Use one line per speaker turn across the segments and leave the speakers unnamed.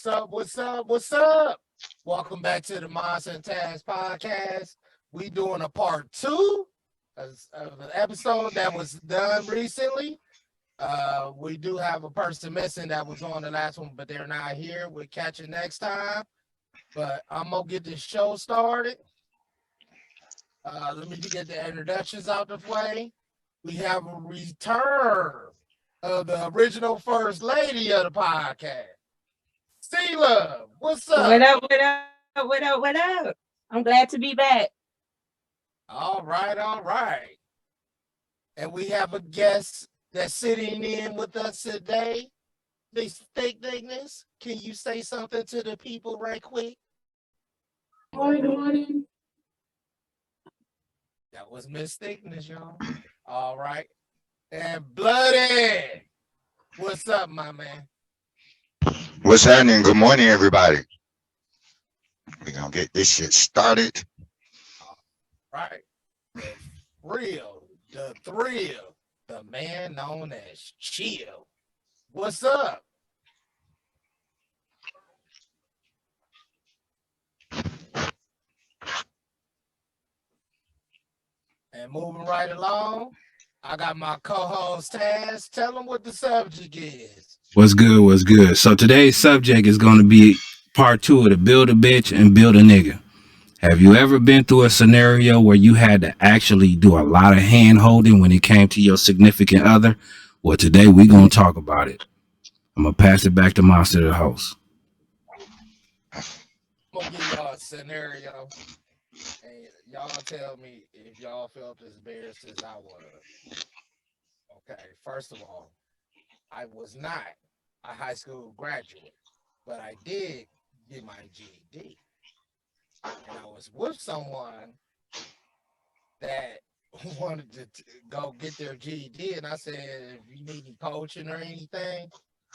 What's up? What's up? What's up? Welcome back to the Monster and Taz podcast. We doing a part two of an episode that was done recently. We do have a person missing that was on the last one, but they're not here. We'll catch you next time. But I'm gonna get this show started. Let me get the introductions out the way. We have a return of the original first lady of the podcast. C-Love, what's up?
What up, what up, what up, what up? I'm glad to be back.
All right. And we have a guest that's sitting in with us today. Miss Thickness, can you say something to the people right quick?
Good morning.
That was Miss Thickness, y'all. All right. And Bloody, what's up, my man?
What's happening? Good morning, everybody. We're gonna get this shit started.
Right. The thrill, the man known as Chill. What's up? And moving right along, I got my co-host Taz. Tell them what the subject is.
What's good? What's good? So today's subject is going to be part two of the build a bitch and build a nigga. Have you ever been through a scenario where you had to actually do a lot of hand holding when it came to your significant other? Well, today we're going to talk about it. I'm going to pass it back to Monster, the host.
I'm going to give y'all a scenario. And y'all tell me if y'all felt as embarrassed as I was. Okay, first of all, I was not a high school graduate, but I did get my GED. And I was with someone that wanted to go get their GED, and I said, if you need any coaching or anything,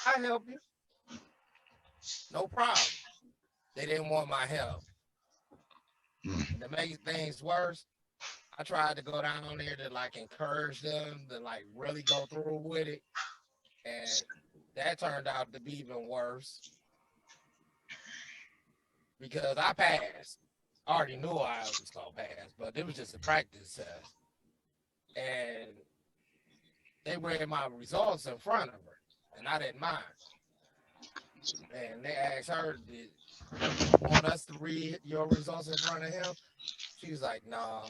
I'll help you. No problem. They didn't want my help. And to make things worse, I tried to go down there to like encourage them to like really go through with it. And that turned out to be even worse because I passed. I already knew I was going to pass, but it was just a practice test. And they read my results in front of her, and I didn't mind. And they asked her, did you want us to read your results in front of him? She was like, nah.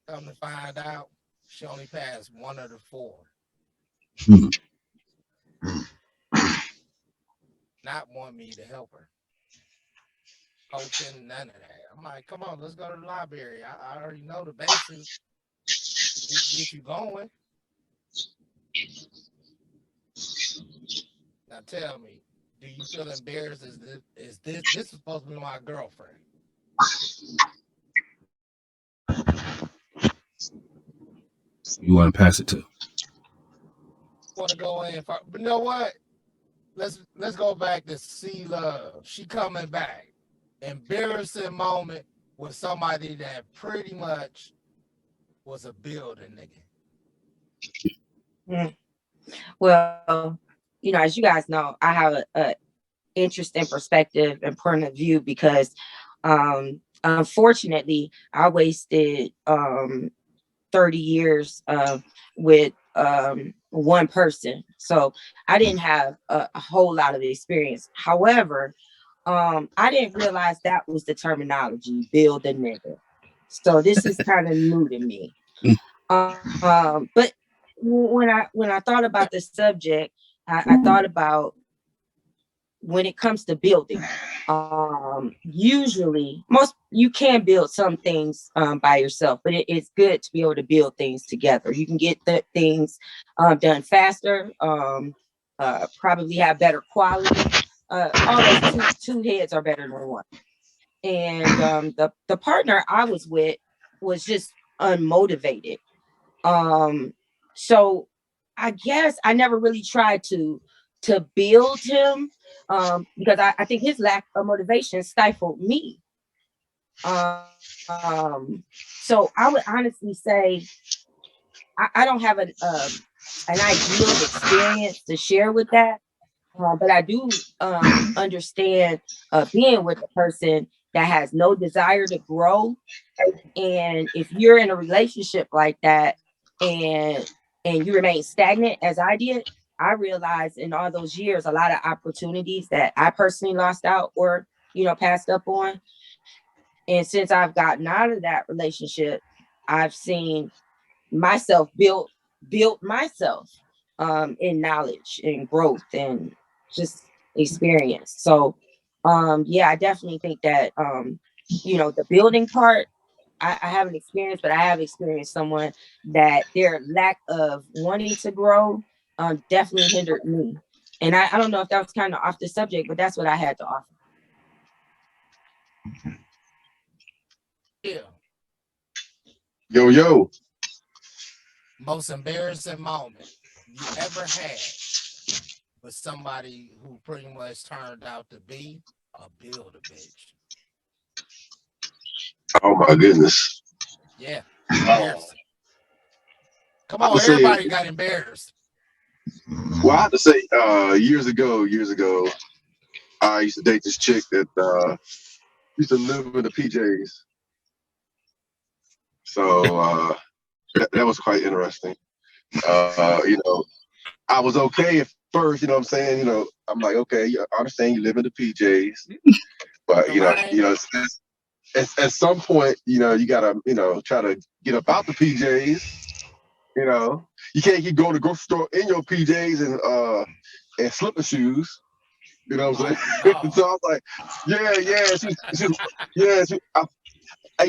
Come to find out, she only passed one of the four. Not want me to help her. Coaching, none of that. I'm like, come on, let's go to the library. I already know the basics. Get you going. Now tell me, do you feel embarrassed? Is this is supposed to be my girlfriend?
You want to pass it to?
Want to go in, but you know what? Let's go back to C-Love. She coming back. Embarrassing moment with somebody that pretty much was a building nigga.
Well, as you guys know, I have a interesting perspective and point of view because unfortunately I wasted 30 years with one person. So I didn't have a whole lot of experience. However, I didn't realize that was the terminology, build a nigga. So this is kind of new to me. But when I thought about the subject, I thought about when it comes to building. Usually, you can build some things by yourself, but it's good to be able to build things together. You can get the things done faster, probably have better quality. Always two heads are better than one. And the partner I was with was just unmotivated. So I guess I never really tried to build him because I think his lack of motivation stifled me. So I would honestly say I don't have an ideal experience to share with that. But I do understand being with a person that has no desire to grow. And if you're in a relationship like that and you remain stagnant as I did, I realized in all those years a lot of opportunities that I personally lost out or, passed up on. And since I've gotten out of that relationship, I've seen myself build myself in knowledge and growth and just experience. So yeah, I definitely think that the building part I haven't experienced, but I have experienced someone that their lack of wanting to grow definitely hindered me. And I don't know if that was kind of off the subject, but that's what I had to offer.
Yeah.
Yo.
Most embarrassing moment you ever had with somebody who pretty much turned out to be a builder bitch.
Oh my goodness.
Yeah. Embarrassing. Come on,
say-
everybody got embarrassed.
Well, I have to say, years ago, I used to date this chick that used to live in the PJs. So that was quite interesting. I was okay at first, you know what I'm saying? I'm like, okay, I understand you live in the PJs, but at some point, you gotta, try to get up out the PJs. You can't keep going to the grocery store in your PJs and slipper shoes. You know what I'm saying?
No.
So I was like, I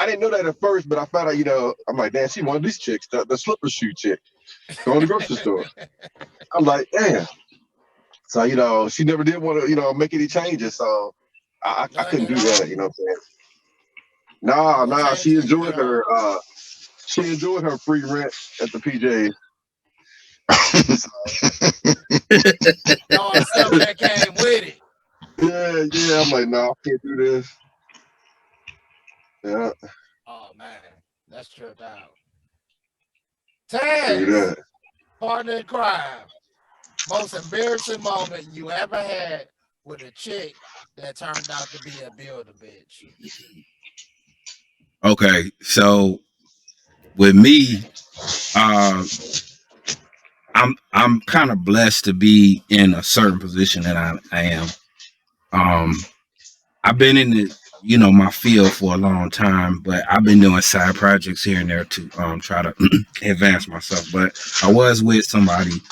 didn't know that at first, but I found out, I'm like, damn, she one of these chicks, the slipper shoe chick, going to the grocery store. I'm like, damn. So, she never did want to, make any changes. So I couldn't do that, you know what I'm saying? Nah, she enjoyed her free rent at the PJs.
All the stuff that came with it.
Yeah. I'm like, I can't do this. Yeah.
Oh man, that's tripped out.
Do
Taz,
that.
partner in crime. Most embarrassing moment you ever had with a chick that turned out to be a builder bitch.
Okay, so with me, I'm kind of blessed to be in a certain position that I am. I've been in the my field for a long time, but I've been doing side projects here and there to try to advance myself. But I was with somebody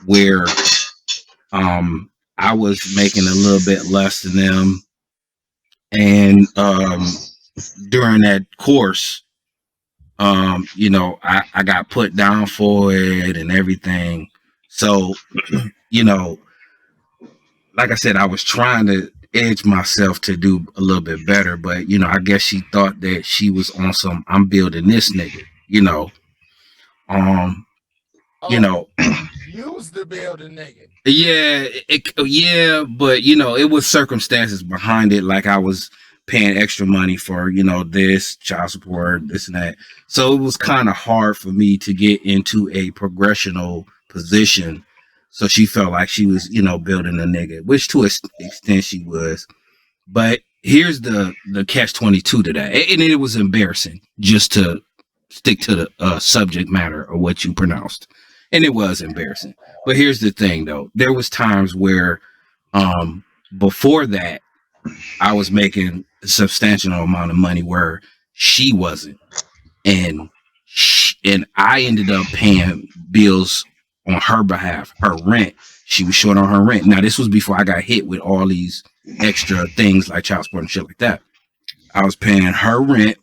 where I was making a little bit less than them, and during that course, I got put down for it and everything. So, like I said, I was trying to edge myself to do a little bit better, but I guess she thought that she was on some I'm building this nigga,
Use the building nigga.
Yeah, but it was circumstances behind it, like I was paying extra money for this child support, this and that. So it was kind of hard for me to get into a progressional position. So she felt like she was building a nigga, which to an extent she was. But here's the catch-22 to that, and it was embarrassing, just to stick to the subject matter of what you pronounced, and it was embarrassing. But here's the thing, though: there was times where, before that, I was making a substantial amount of money where she wasn't, and I ended up paying bills on her behalf, her rent. She was short on her rent. Now, this was before I got hit with all these extra things like child support and shit like that. I was paying her rent,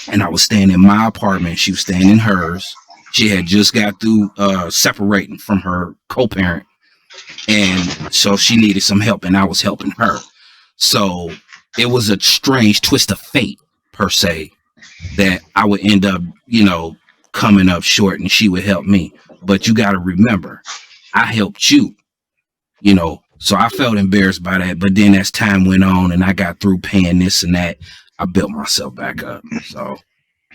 and I was staying in my apartment. She was staying in hers. She had just got through separating from her co-parent, and so she needed some help, and I was helping her. So it was a strange twist of fate, per se, that I would end up, coming up short and she would help me. But you got to remember, I helped you, so I felt embarrassed by that. But then as time went on and I got through paying this and that, I built myself back up. So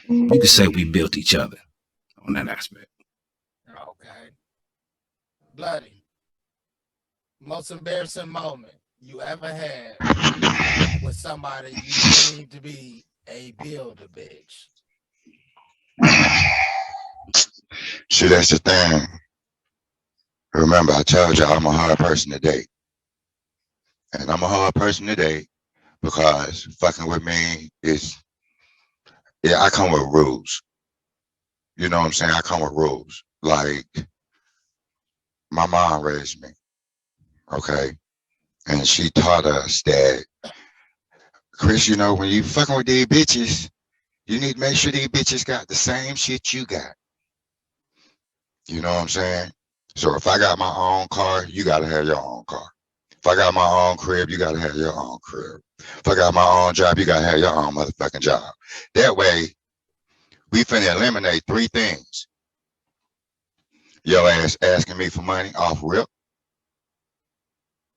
you could say we built each other on that aspect.
Okay. Bloody. most embarrassing moment you ever had with somebody you deemed to be a builder bitch?
See, that's the thing. Remember, I told you I'm a hard person to date. And I'm a hard person to date because fucking with me is, yeah, I come with rules. You know what I'm saying? I come with rules. Like, my mom raised me, okay? And she taught us that, Chris, you know, when you fucking with these bitches, you need to make sure these bitches got the same shit you got. You know what I'm saying? So if I got my own car, you gotta have your own car. If I got my own crib, you gotta have your own crib. If I got my own job, you gotta have your own motherfucking job. That way, we finna eliminate three things. Your ass asking me for money off rip.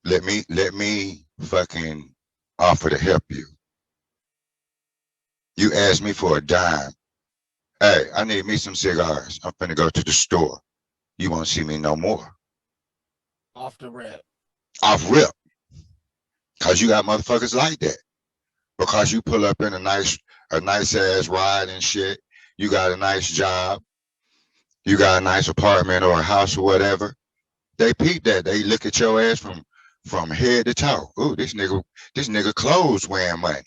Let me fucking offer to help you. You ask me for a dime. Hey, I need me some cigars. I'm finna go to the store. You won't see me no more.
Off the rip.
Off rip. Cause you got motherfuckers like that. Because you pull up in a nice ass ride and shit. You got a nice job. You got a nice apartment or a house or whatever. They peep that. They look at your ass from head to toe. Ooh, this nigga clothes wearing money.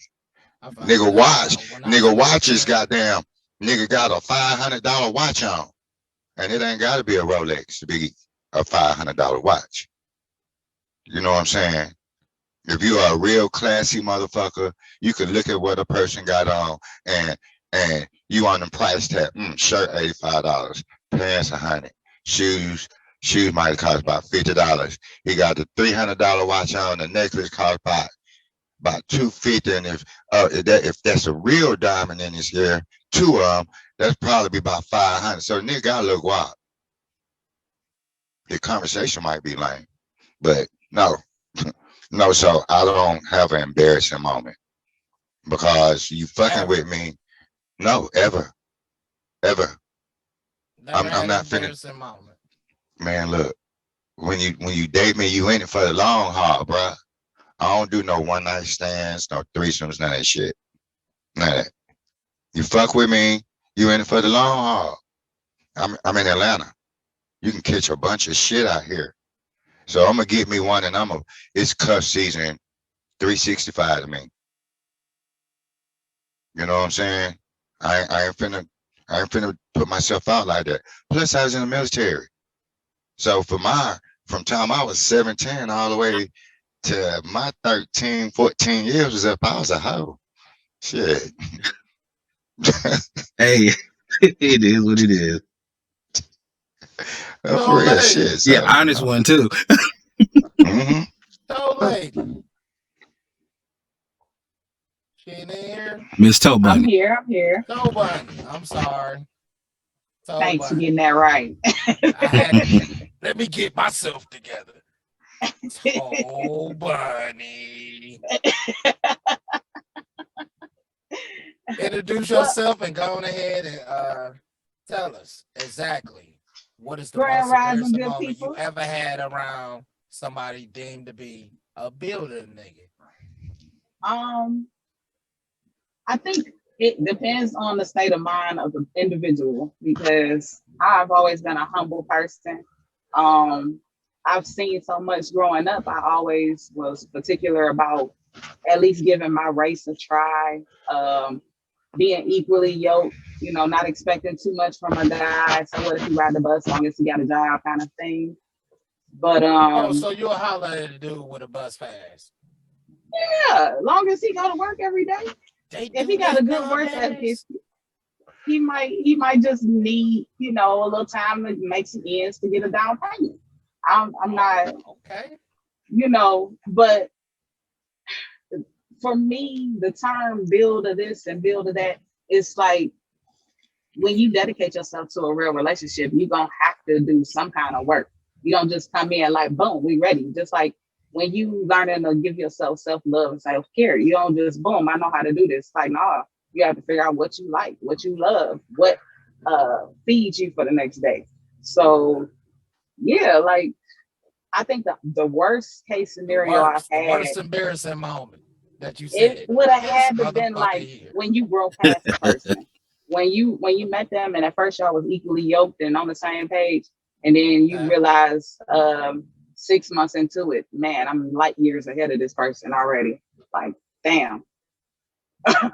Nigga watches, goddamn. Nigga got a $500 watch on. And it ain't gotta be a Rolex to be a $500 watch. You know what I'm saying? If you are a real classy motherfucker, you can look at what a person got on and you on the price tag. Shirt $85, pants $100, shoes might cost about $50. He got the $300 watch on, the necklace cost about $250, and if that's a real diamond in his ear, two of them, that's probably be about $500. So nigga gotta look wild. The conversation might be lame, but no. No, so I don't have an embarrassing moment because you fucking with me. No, ever. I'm not finished.
Moment.
Man, look, when you date me, you in it for the long haul, bro. I don't do no one night stands, no threesomes, none of that shit. None of that. You fuck with me, you in it for the long haul. I'm in Atlanta. You can catch a bunch of shit out here. So I'm gonna get me one, and it's cuff season 365 to me. You know what I'm saying? I ain't finna put myself out like that. Plus I was in the military. So from time I was 17 all the way to my 13, 14 years was up, I was a hoe. Shit.
Hey, it is what it is.
For real shit. So,
yeah, honest one too.
Mm-hmm.
Toe lady. She in there?
Miss Toe Bunny.
I'm here.
Toe Bunny. I'm sorry. Toe
Thanks for
Bunny.
getting that right.
Let me get myself together. Toe Bunny. Introduce yourself and go on ahead and tell us exactly what is the
Grand
most
Rising,
embarrassing
good
moment
people.
you ever had around somebody deemed to be a builder nigga.
I think it depends on the state of mind of the individual because I've always been a humble person. I've seen so much growing up. I always was particular about at least giving my race a try, being equally yoked, not expecting too much from a guy. So what if he ride the bus, long as he got a job kind of thing. But
so you'll holler at a dude with a bus pass.
Yeah, long as he go to work every day. If he got a good work ethic, he might just need, a little time to make some ends to get a down payment. I'm not
okay.
But for me, the term build of this and build of that, it's like when you dedicate yourself to a real relationship, you're gonna have to do some kind of work. You don't just come in like, boom, we ready. Just like when you learning to give yourself self-love and self-care, you don't just, boom, I know how to do this. Like, nah, you have to figure out what you like, what you love, what feeds you for the next day. So, yeah, like I think the worst case
The
scenario I've
worst, the
had,
worst embarrassing moment that you said.
it would have
This
had to been
motherfucker
like
here.
when you grow past the person. When you met them and at first y'all was equally yoked and on the same page, and then you
Okay.
realize 6 months into it, man, I'm light years ahead of this person already. Like, damn.
It was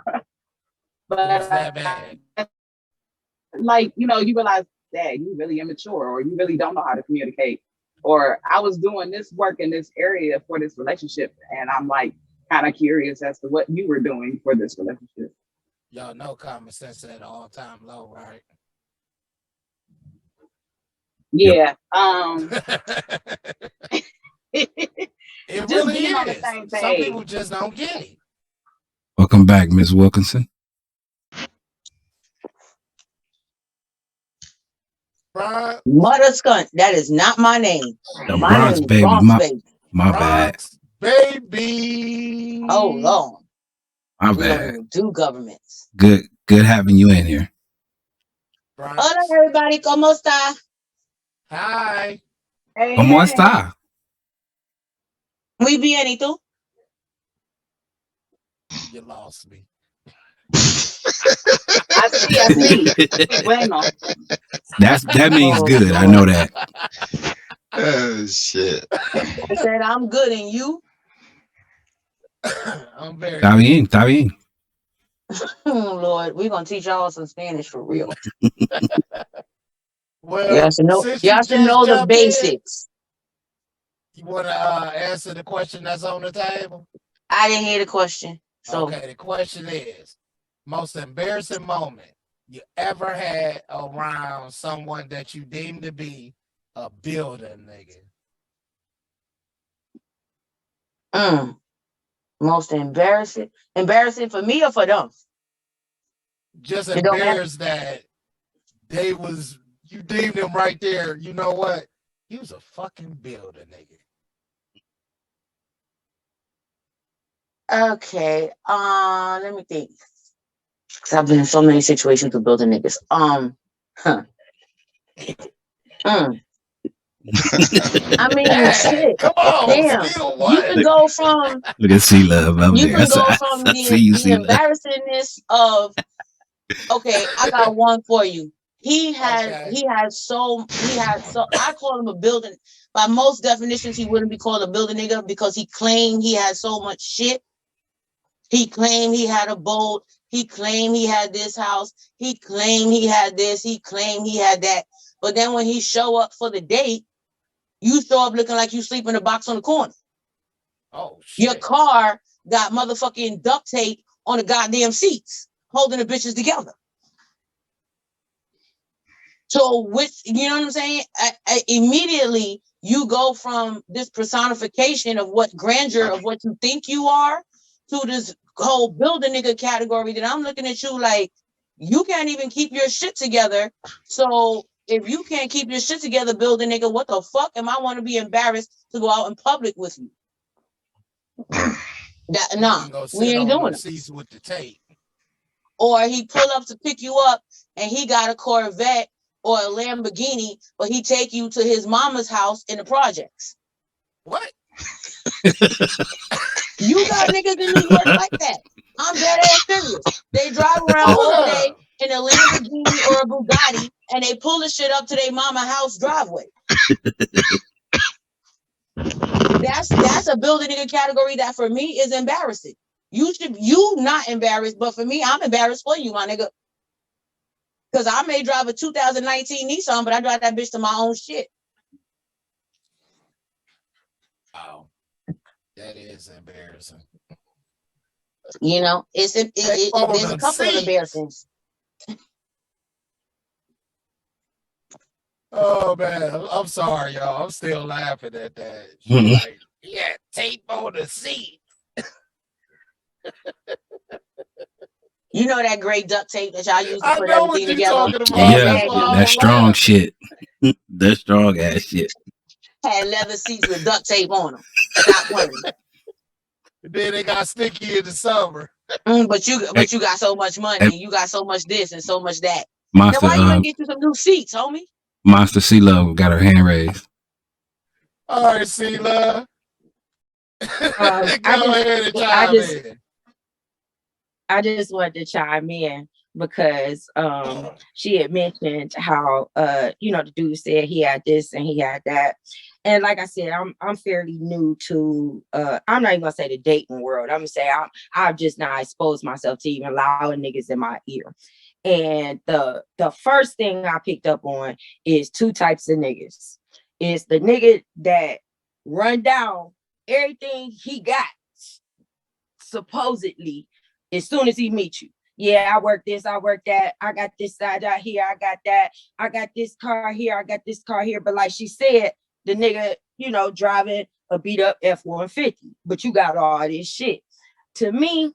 But
that bad.
like, you realize that you really immature or you really don't know how to communicate. Or I was doing this work in this area for this relationship, and I'm like kind of curious as to what you were doing for this relationship.
Y'all know common sense at all time low, right?
Yeah.
It
Just
really
being on the
is.
same
Some
page.
people just don't get it.
Welcome back, Miss Wilkinson.
Bron-
Mother Skunt. That is not my name.
The
My
Bronx
name is
baby.
Bronx Baby.
My bad.
Bronx baby.
Oh Lord,
My
we don't
bad.
even do governments.
Good having you in here.
Bronx.
Hola, everybody. ¿Cómo está?
Hi.
Hey,
¿Cómo
hey.
está?
Muy bien, ¿y tú?
You lost me.
I see. Bueno.
That means
Oh,
good. I
Lord.
know that.
Oh shit.
I said I'm good, and you?
I'm very
Está bien, está bien.
Lord, we're gonna teach y'all some Spanish for real.
well.
Y'all should know.
Since
Y'all
you
should
just
know the
jumped in,
basics.
you want to answer the question that's on the table?
I didn't hear the question, so
Okay, the question is, most embarrassing moment you ever had around someone that you deemed to be a building nigga?
Most embarrassing for me or for them?
Just
It don't matter.
embarrassed that you deemed him right there. You know what? He was a fucking building nigga.
Okay, let me think. Cause I've been in so many situations with building niggas. I mean,
Dang,
shit.
come on,
Damn,
still
you
what?
can go from
Look at C Love over
you
there.
can go from
I see you,
the
C Love.
embarrassingness of. Okay, I got one for you. He had so I call him a building. By most definitions, he wouldn't be called a building nigga because he claimed he had so much shit. He claimed he had a boat. He claimed he had this house. He claimed he had this. He claimed he had that. But then when he show up for the date, you show up looking like you sleep in a box on the corner.
Oh shit.
Your car got motherfucking duct tape on the goddamn seats, holding the bitches together. So, you know what I'm saying? Immediately, you go from this personification of what grandeur of what you think you are to this whole building nigga category that I'm looking at you like, you can't even keep your shit together. So, if you can't keep your shit together, building nigga, what the fuck am I want to be embarrassed to go out in public with you? We ain't doing it.
Seats with the tape.
Or he pull up to pick you up and he got a Corvette or a Lamborghini, but he take you to his mama's house in the projects.
What?
You got niggas in New York like that. I'm dead ass serious. They drive around all day in a Lamborghini or a Bugatti and they pull the shit up to their mama house driveway. That's a building nigga category that for me is embarrassing. You not embarrassed, but for me, I'm embarrassed for you, my nigga. Because I may drive a 2019 Nissan, but I drive that bitch to my own shit.
Wow. That is embarrassing.
You know, there's a couple of embarrassings.
Oh man, I'm sorry, y'all. I'm still laughing at that. Like, yeah, tape on the seat.
You know that gray duct tape that y'all use to put
know what
everything
you're
together?
talking about.
Yeah, that strong shit. That strong ass shit.
Had leather seats with duct tape on them. Stop playing.
Then they got sticky in the summer.
But you got so much money. You got so much this and so much that.
Monster,
now why you ain't get you some new seats, homie?
Monster C Love got her hand raised.
All right, Sheila. Go
I
ahead and
I
chime
just
in.
I just wanted to chime in because she had mentioned how the dude said he had this and he had that. And like I said, I'm fairly new to I'm not even gonna say the dating world. I'm gonna say I've just not exposed myself to even allowing niggas in my ear. And the first thing I picked up on is two types of niggas. It's the nigga that run down everything he got supposedly as soon as he meets you. Yeah, I work this, I work that, I got this side out here, I got that, I got this car here, I got this car here. But like she said, the nigga, driving a beat up F-150, but you got all this shit. To me,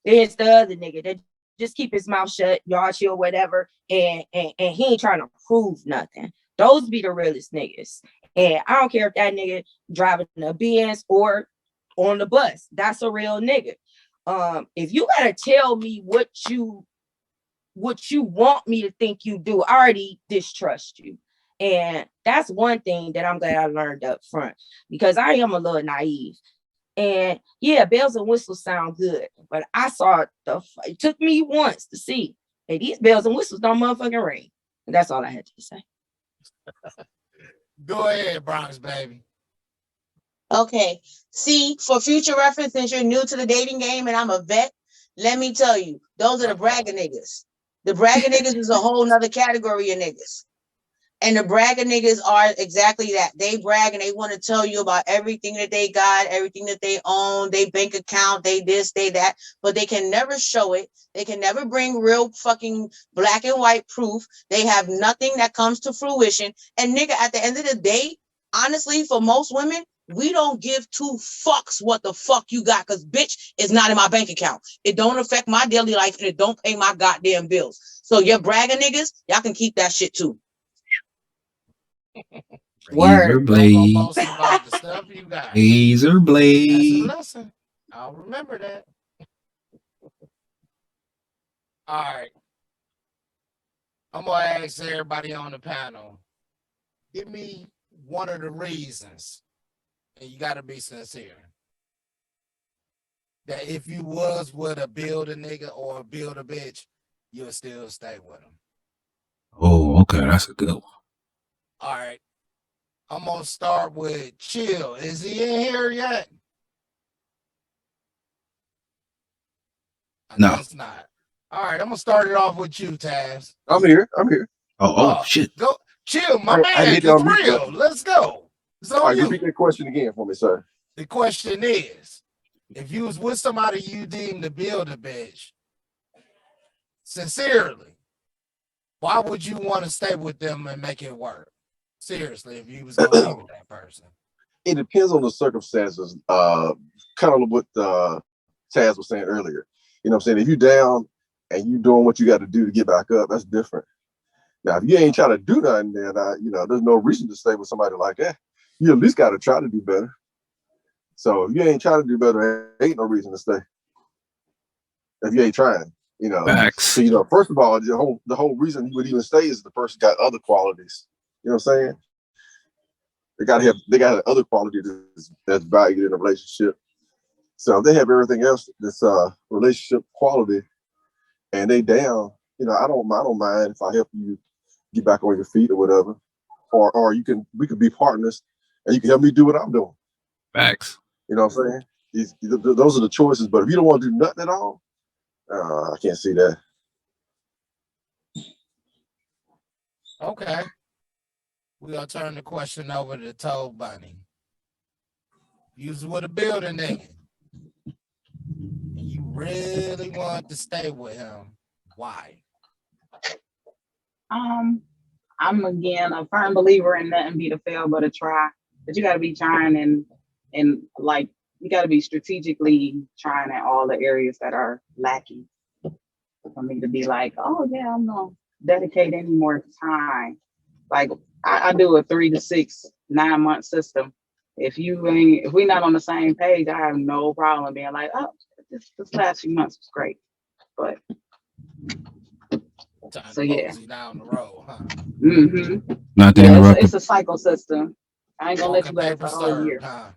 it's the other nigga that just keep his mouth shut, y'all chill, whatever, and he ain't trying to prove nothing. Those be the realest niggas. And I don't care if that nigga driving a Benz or on the bus. That's a real nigga. If you gotta tell me what you want me to think you do, I already distrust you. And that's one thing that I'm glad I learned up front, because I am a little naive. And yeah, bells and whistles sound good, but I saw it took me once to see, hey, these bells and whistles don't motherfucking ring. And that's all I had to say.
Go ahead, Bronx baby.
Okay. See, for future reference, since you're new to the dating game and I'm a vet, let me tell you, those are the bragger niggas. The bragger niggas is a whole nother category of niggas. And the bragger niggas are exactly that. They brag and they want to tell you about everything that they got, everything that they own, they bank account, they this, they that, but they can never show it. They can never bring real fucking black and white proof. They have nothing that comes to fruition. And nigga, at the end of the day, honestly, for most women, we don't give two fucks what the fuck you got, because bitch, it's not in my bank account. It don't affect my daily life and it don't pay my goddamn bills. So your bragger niggas, y'all can keep that shit too.
Razor blade.
Boast about the stuff you got.
Razor
That's a
blade.
lesson. I'll remember that. All right. I'm gonna ask everybody on the panel. Give me one of the reasons, and you gotta be sincere, that if you was with a build a nigga or a build a bitch, you'll still stay with them.
Oh, okay, that's a good one.
All right. I'm gonna start with Chill. Is he in here yet? I
No.
guess not. All right, I'm gonna start it off with you, Taz.
I'm here.
Oh, shit.
Go, Chill, my
I
man.
hit the
It's
unmute
real.
button.
Let's go. It's
All
on
right,
you.
repeat that question again for me, sir.
The question is, if you was with somebody you deem to build a bitch, sincerely, why would you want to stay with them and make it work? Seriously, if you was gonna be with that person.
It depends on the circumstances. Kind of what Taz was saying earlier. You know what I'm saying? If you down and you doing what you got to do to get back up, that's different. Now, if you ain't trying to do nothing, then there's no reason to stay with somebody like that. You at least got to try to do better. So if you ain't trying to do better, there ain't no reason to stay. If you ain't trying,
Facts.
So first of all, the whole reason you would even stay is the person got other qualities. You know what I'm saying? They got other qualities that's valued in a relationship. So if they have everything else, this relationship quality, and they down, I don't mind if I help you get back on your feet or whatever, or we could be partners, and you can help me do what I'm doing.
Facts.
You know what I'm saying? Those are the choices. But if you don't want to do nothing at all, I can't see that.
Okay. We're gonna turn the question over to Toe Bunny. You was with a building nigga, and you really want to stay with him. Why?
I'm again a firm believer in nothing beat a fail but a try. But you got to be trying and like you got to be strategically trying at all the areas that are lacking for me to be like, oh yeah, I'm gonna dedicate any more time. Like I do a 3 to 6, 9 month system. If we're not on the same page, I have no problem being like, oh, this last few months was great, but.
Time
So
to
yeah.
mosey down the road, huh?
Mm-hmm.
Not to
Yeah,
interrupt.
it's a cycle system. I ain't gonna
Walk
let
a
you last
paper
a whole year.
served, huh?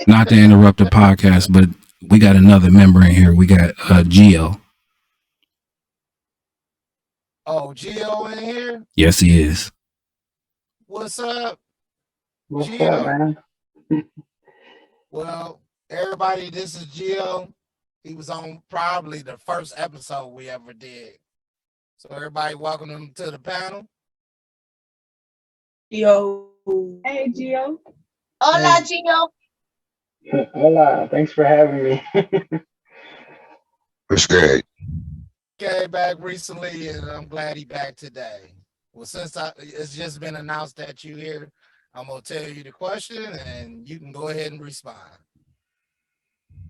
Not to interrupt the podcast, but we got another member in here. We got Gio.
Oh, Gio in here?
Yes, he is.
What's up,
What's up,
Gio?
man?
Well, everybody, this is Gio. He was on probably the first episode we ever did. So everybody, welcome him to the panel.
Yo.
Hey, Gio.
Hola, Gio.
Hola, thanks for having me.
It's good.
Came back recently, and I'm glad he back today. Well, since it's just been announced that you here, I'm gonna tell you the question, and you can go ahead and respond.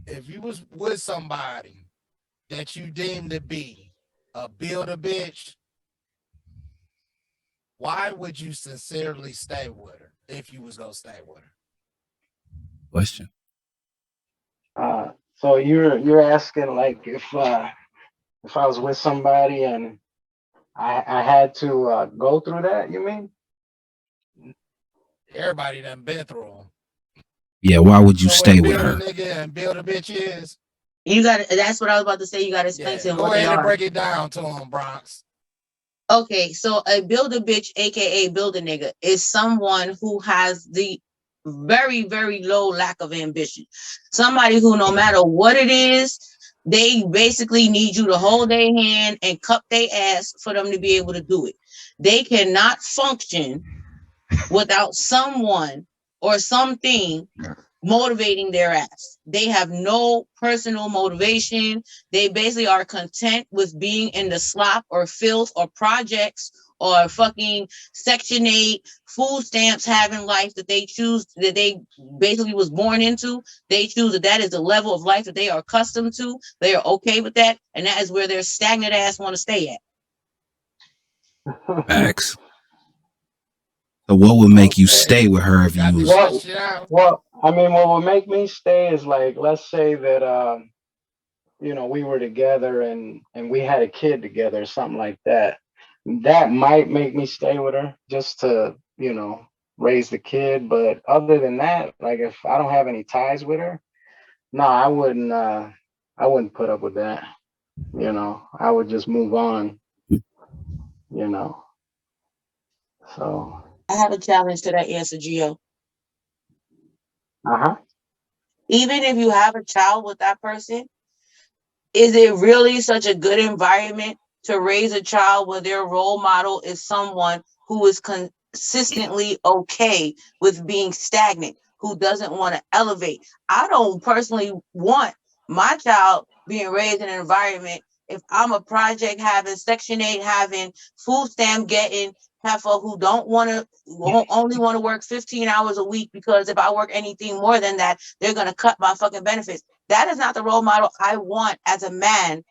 If you was with somebody that you deemed to be a builder bitch, why would you sincerely stay with her if you was gonna stay with her?
Question.
So you're asking like if I was with somebody and I had to go through that, you mean?
Everybody done been through them.
Yeah, why would you
So
stay
what
with
build a
her?
nigga and build a bitch is?
You got to that's what I was about to say. You got to explain
Yeah,
to him
go
what they
ahead and
are.
break it down to him, Bronx.
Okay, so a build a bitch, aka build a nigga, is someone who has the very, very low lack of ambition. Somebody who, no matter what it is, they basically need you to hold their hand and cup their ass for them to be able to do it. They cannot function without someone or something motivating their ass. They have no personal motivation. They basically are content with being in the slop or filth or projects or fucking Section 8 food stamps having life that they choose, that they basically was born into. They choose that is the level of life that they are accustomed to. They are okay with that. And that is where their stagnant ass want to stay at.
Facts. So what would make you
Okay.
stay with her if
Got
you
the
was
question out.
Well, I mean, what would make me stay is like, let's say that we were together and we had a kid together, something like that. That might make me stay with her just to, raise the kid. But other than that, like if I don't have any ties with her, no, I wouldn't put up with that. I would just move on, So
I have a challenge to that answer, Gio.
uh-huh.
Even if you have a child with that person, is it really such a good environment to raise a child where their role model is someone who is consistently okay with being stagnant, who doesn't want to elevate? I don't personally want my child being raised in an environment, if I'm a project having, Section 8 having, food stamp getting heifer who only want to work 15 hours a week, because if I work anything more than that, they're going to cut my fucking benefits. That is not the role model I want as a man,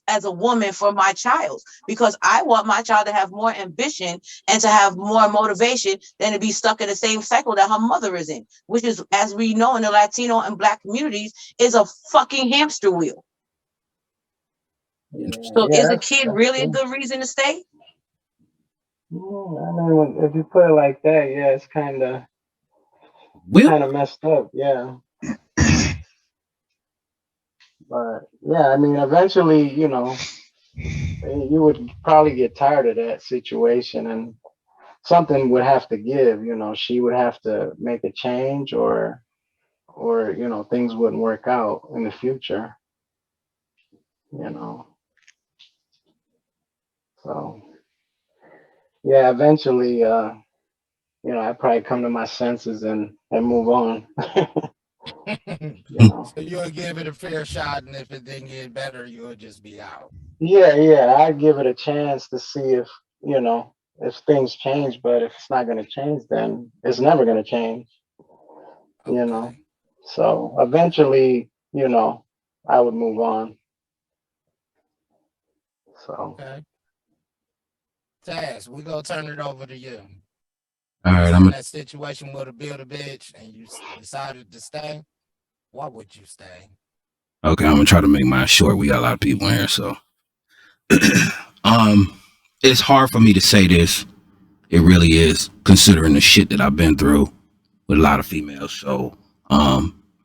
as a woman, for my child, because I want my child to have more ambition and to have more motivation than to be stuck in the same cycle that her mother is in, which is, as we know in the Latino and Black communities, is a fucking hamster wheel. So is a kid really a good reason to stay?
I mean, if you put it like that, yeah, it's kind of messed up, yeah. But yeah, I mean, eventually, you would probably get tired of that situation, and something would have to give. She would have to make a change, or things wouldn't work out in the future. So yeah, eventually, I'd probably come to my senses and move on.
So you'll give it a fair shot, and if it didn't get better, you'll just be out.
Yeah, I'd give it a chance to see if things change. But if it's not going to change, then it's never going to change.
Okay.
So eventually, I would move on. So
Okay. Taz, we're gonna turn it over to you.
all right,
I'm in that situation with a build a bitch and you decided to stay. Why would you stay?
okay, I'm gonna try to make mine short. We got a lot of people in here, so it's hard for me to say this It really is, considering the shit that I've been through with a lot of females. So,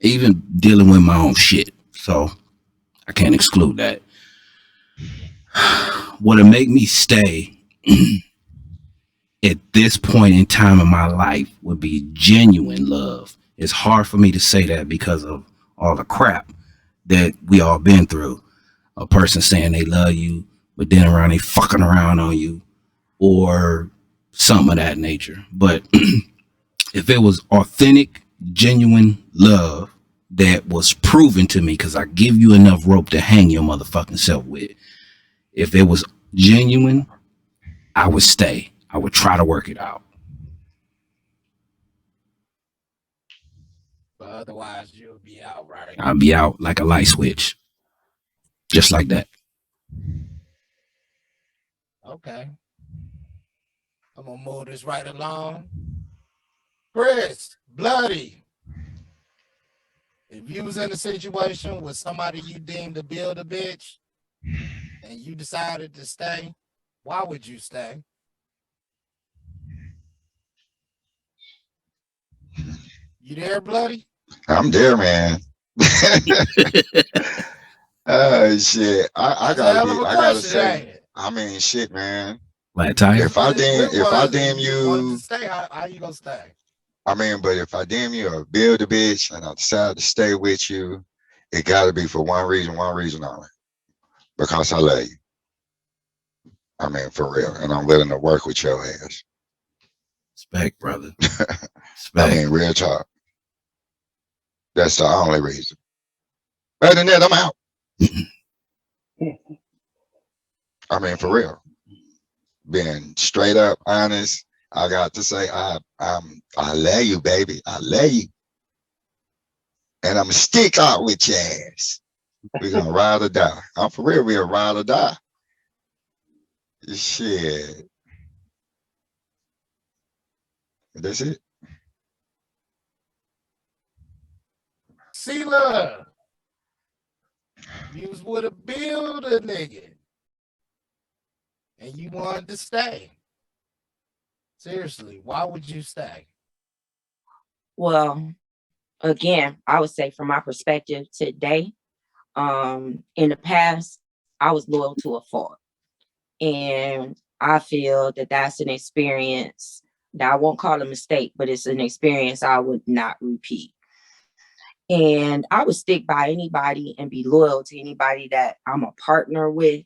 even dealing with my own shit. So I can't exclude that. What'll make me stay at this point in time in my life would be genuine love. It's hard for me to say that because of all the crap that we all been through. A person saying they love you, but then around they fucking around on you, or something of that nature. But if it was authentic, genuine love that was proven to me, because I give you enough rope to hang your motherfucking self with. If it was genuine, I would stay. I would try to work it out.
But otherwise, you'll be out, right?
I'll be out like a light switch. Just like that.
Okay. I'm gonna move this right along. Chris, Bloody. If you was in a situation with somebody you deemed to build a bitch and you decided to stay, why would you stay? You there, Bloody?
I'm there, man. Oh shit. I
That's a hell of
gotta
a
be, I gotta
question, ain't
say,
it?
I mean shit, man.
Flat tire.
If I deem
You wanted
you,
to stay, how you gonna stay?
I mean, but if I deem you a build a bitch and I decide to stay with you, it gotta be for one reason only. Because I love you. I mean, for real. And I'm willing to work with your ass.
Respect, brother.
I
Respect.
mean, real talk. That's the only reason. Other than that, I'm out. I mean, for real. Being straight up honest, I got to say, I love you, baby. I love you. And I'm stick out with your ass. We're gonna ride or die. I'm for real, we'll ride or die. Shit. That's it.
See, love. You was with a builder nigga. And you wanted to stay. Seriously, why would you stay?
Well, again, I would say from my perspective today, in the past, I was loyal to a fault. And I feel that that's an experience that I won't call a mistake, but it's an experience I would not repeat. And I would stick by anybody and be loyal to anybody that I'm a partner with.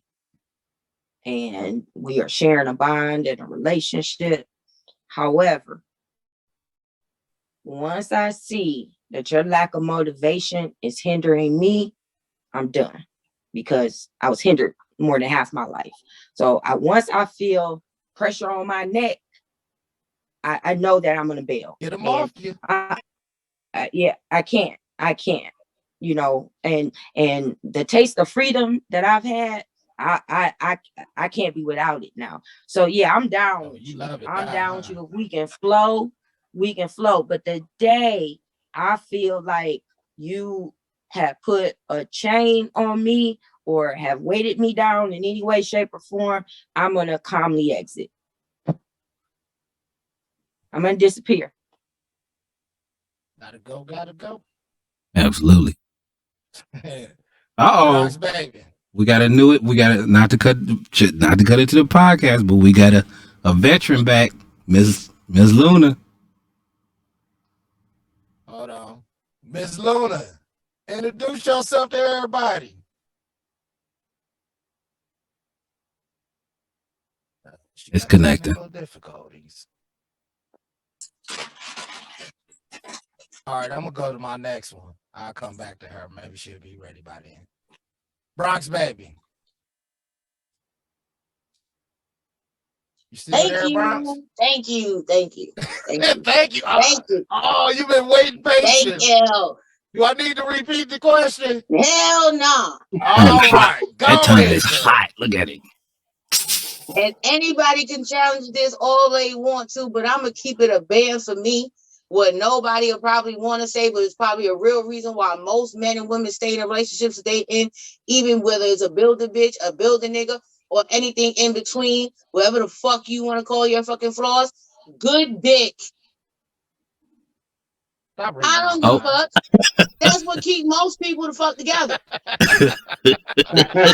And we are sharing a bond and a relationship. However, once I see that your lack of motivation is hindering me, I'm done, because I was hindered more than half my life. So once I feel pressure on my neck, I know that I'm going to bail.
Get them off you.
Yeah, I can't, you know, and the taste of freedom that I've had, I can't be without it now. So yeah, I'm down.
Oh, you love it.
I'm down with you. We can flow. But the day I feel like you have put a chain on me or have weighted me down in any way, shape, or form, I'm gonna calmly exit. I'm gonna disappear.
Gotta go.
Absolutely. Uh-oh.
Baby.
We gotta do it. We gotta not to cut into the podcast, but we got a veteran back, Ms. Luna.
Hold on. Ms. Luna, introduce yourself to everybody.
It's connecting.
Difficulties. All right, I'm gonna go to my next one. I'll come back to her. Maybe she'll be ready by then. Bronx baby. You still there, Bronx?
Thank you.
Thank you.
Thank you.
Oh, you've been waiting patiently.
Thank you.
Do I need to repeat the question?
Hell no.
All right.
That tongue is hot. Look at it.
And anybody can challenge this all they want to, but I'm going to keep it a ban for me. What nobody will probably want to say, but it's probably a real reason why most men and women stay in the relationships they in, even whether it's a builder bitch, a builder nigga, or anything in between, whatever the fuck you want to call your fucking flaws, good dick.
Stop reading
I don't
my
give a
mind.
fuck. That's what keep most people the fuck together. I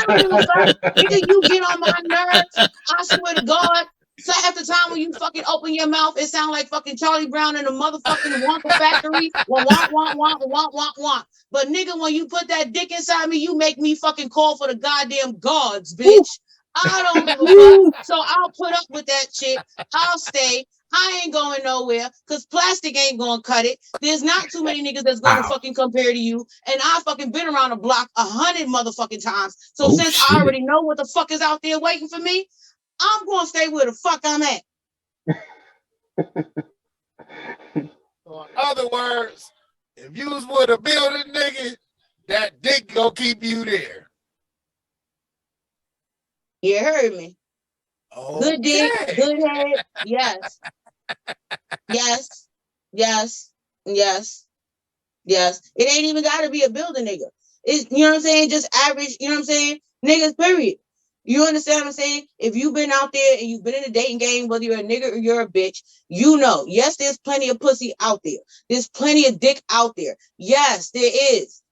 don't give a fuck. Nigga, you get on my nerves. I swear to God. So at the time when you fucking open your mouth, it sounds like fucking Charlie Brown in the motherfucking Wonka factory. Want. But nigga, when you put that dick inside me, you make me fucking call for the goddamn gods, bitch. I don't give a fuck. So I'll put up with that shit. I'll stay. I ain't going nowhere because plastic ain't gonna cut it. There's not too many niggas that's gonna
Wow.
fucking compare to you. And I fucking been around the block 100 motherfucking times. So
Oh,
since I
shit.
already know what the fuck is out there waiting for me, I'm gonna stay where the fuck I'm at.
So in other words, if you was with a building nigga, that dick gonna keep you there.
You heard me. Good dick,
Okay.
good head. Yes. Yes. It ain't even gotta be a building nigga. It's, you know what I'm saying? Just average, you know what I'm saying? Niggas, period. You understand what I'm saying? If you've been out there and you've been in the dating game, whether you're a nigga or you're a bitch, you know, yes, there's plenty of pussy out there. There's plenty of dick out there. Yes, there is.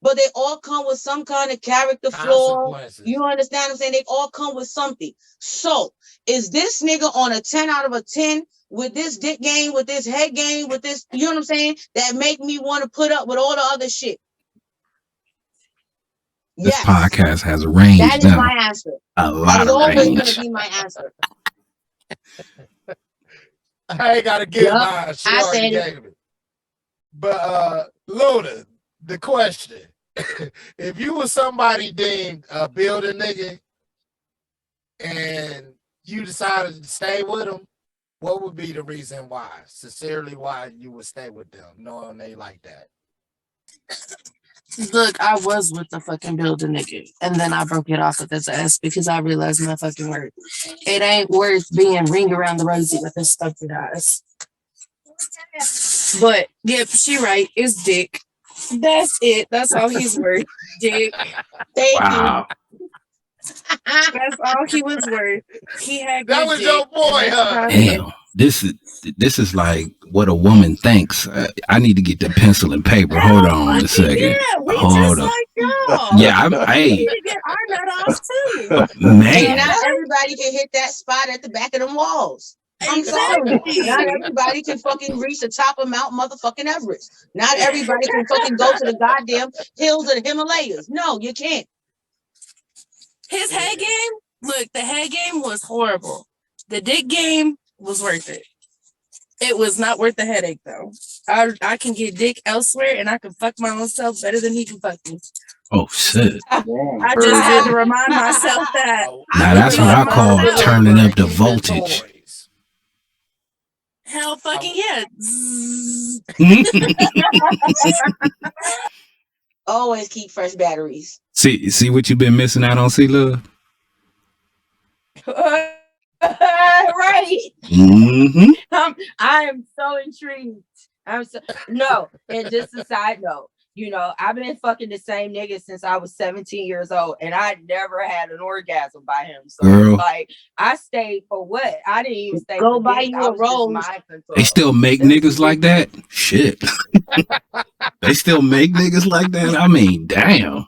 But they all come with some kind of character flaw.
Consequences.
You understand what I'm saying? They all come with something. So, is this nigga on a 10 out of a 10 with this dick game, with this head game, with this, you know what I'm saying? That make me want to put up with all the other shit.
This
Yes.
podcast has range
That is
now.
my answer.
A
That
lot
is
of
always going
range.
to be my answer.
I ain't gotta give
Yup,
mine. She
I
already
said it.
gave it. But Luda, the question: if you was somebody deemed a building nigga and you decided to stay with them, what would be the reason why? Sincerely, why you would stay with them, knowing they like that?
Look, I was with the fucking building nigga, and then I broke it off with his ass because I realized my fucking worth. It ain't worth being ring around the rosy with this stupid ass. But yep, she right. It's dick. That's it. That's all he's worth. Dick.
Thank
Wow.
That's all he was worth. He had
That
good
was
dick.
your boy,
and that's
huh?
about it.
Damn. This is like what a woman thinks. I need to get the pencil and paper. Hold on a second.
Yeah, we
Hold
just
up.
like y'all.
Yeah,
We
hey,
need to get our nut off too.
And
man.
not everybody can hit that spot at the back of them walls. I'm sorry. Not
Exactly.
everybody can fucking reach the top of Mount motherfucking Everest. Not everybody can fucking go to the goddamn hills of the Himalayas. No, you can't.
His head game, look, the head game was horrible. The dick game was worth it. It was not worth the headache though. I can get dick elsewhere and I can fuck my own self better than he can fuck me.
Oh shit.
I just had to remind myself that
Oh,
Now
I
that's
can
what
do
I
it
call
myself.
turning up the
keep
voltage.
toys.
Hell fucking yeah. Zzz.
Always keep fresh batteries.
See what you've been missing out on, C Love?
Right.
Mm-hmm.
I am so intrigued. No, and just a side note, you know, I've been fucking the same nigga since I was 17 years old, and I never had an orgasm by him. So
Girl.
like, I stayed for what? I didn't even stay
Go
for
buy
dick.
you
I
a
was just
rose.
mind control.
They still make
It was
niggas like that? Shit. They still make niggas like that? I mean, damn.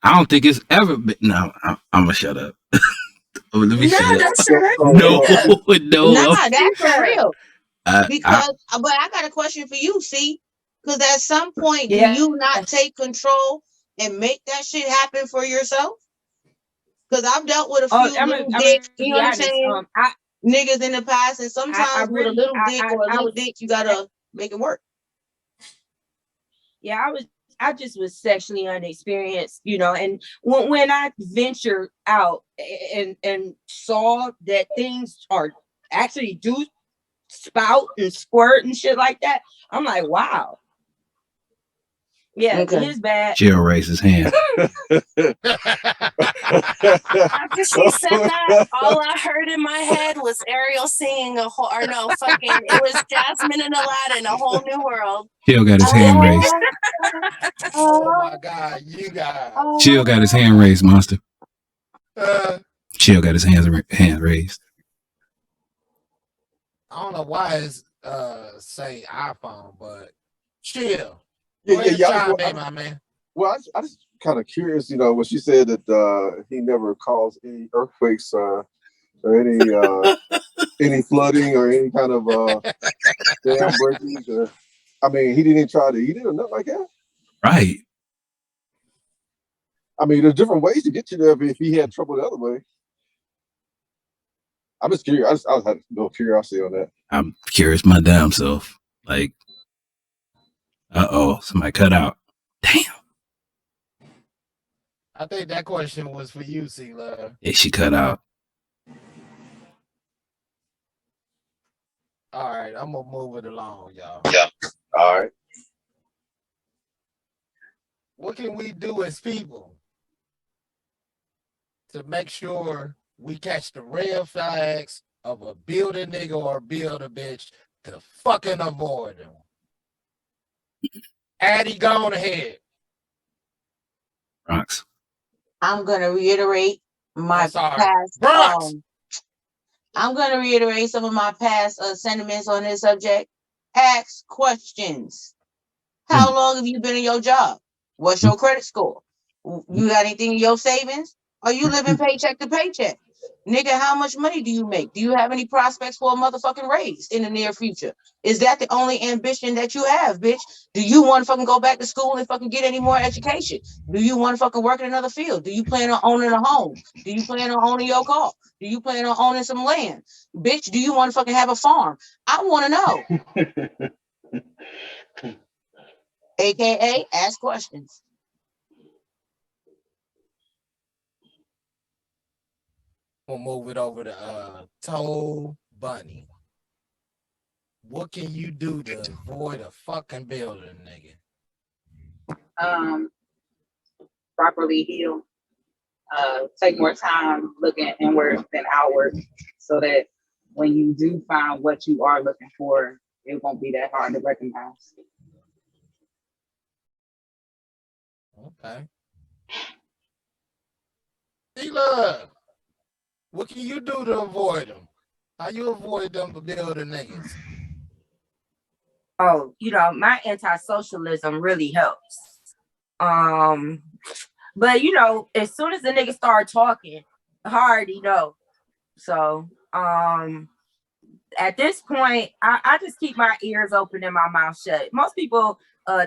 I don't think it's ever been. No, I'm gonna shut up. Let me
No,
shut up.
that's your
No,
nigga.
no.
Nah, that's for real.
I,
Because, but I got a question for you, see? Because at some point,
Yeah.
do you not take control and make that shit happen for yourself? Because I've dealt with a few little dick, you know what I'm saying? Niggas in the past, and sometimes with a little dick or a little dick, you gotta make it work.
Yeah, I just was sexually unexperienced, you know, and when I ventured out and saw that things are actually do spout and squirt and shit like that, I'm like, wow. Yeah,
Okay.
his bad.
Jill raised his hand.
After she said that, all I heard in my head was Ariel singing it was Jasmine and Aladdin, A Whole New World.
Jill got his hand raised.
Oh my God, you guys.
Jill got his hand raised, monster. Chill got his hand raised.
I don't know why it's say iPhone, but chill.
Yeah,
Go
yeah,
ahead
yeah.
and chime in, my man.
Well, I just kind of curious, when she said that he never caused any earthquakes or any flooding or any kind of dam breakage. I mean, he didn't try to eat it or nothing like that.
Right.
I mean, there's different ways to get you there if he had trouble the other way. I'm just curious. I was had a little curiosity on that.
I'm curious my damn self. Like, somebody cut out. Damn.
I think that question was for you, C-Love.
Yeah, she cut out.
All right, I'm gonna move it along, y'all.
Yeah. All right.
What can we do as people to make sure we catch the red flags of a build a nigga or build a bitch to fucking avoid them? Addie, go on ahead.
Bronx.
I'm gonna reiterate my past.
Bronx.
I'm gonna reiterate some of my past sentiments on this subject. Ask questions. How long have you been in your job? What's your credit score? You got anything in your savings? Are you living paycheck to paycheck? Nigga, how much money do you make? Do you have any prospects for a motherfucking raise in the near future? Is that the only ambition that you have, bitch? Do you want to fucking go back to school and fucking get any more education? Do you want to fucking work in another field? Do you plan on owning a home? Do you plan on owning your car? Do you plan on owning some land? Bitch, do you want to fucking have a farm? I want to know. AKA, ask questions.
We'll move it over to Toe Bunny. What can you do to avoid a fucking building, nigga?
Properly heal. Take more time looking inward than outward, so that when you do find what you are looking for, it won't be that hard to recognize.
Okay. C-Love, what can you do to avoid them? How you avoid them for building niggas?
Oh, my anti-socialism really helps. But as soon as the nigga start talking, I already know. So at this point, I just keep my ears open and my mouth shut. Most people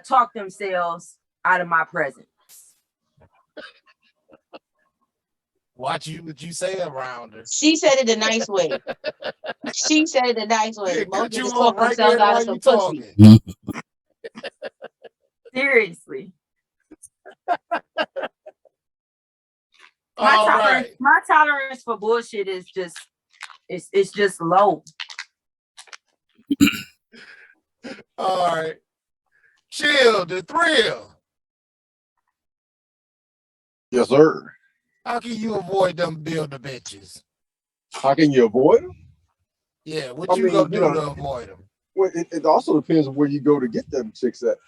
talk themselves out of my presence.
Watch what you say around her.
She said it a nice way. She said it a nice way. Most
you
niggas talk
right
themselves
there
out
while
of some
you
pussy.
talking.
Seriously.
Right.
My tolerance for bullshit is just it's just low.
All right. Chill the thrill.
Yes, sir.
How can you avoid them builder bitches?
How can you avoid them?
Yeah, what you gonna do to avoid them?
Well, it also depends on where you go to get them chicks at.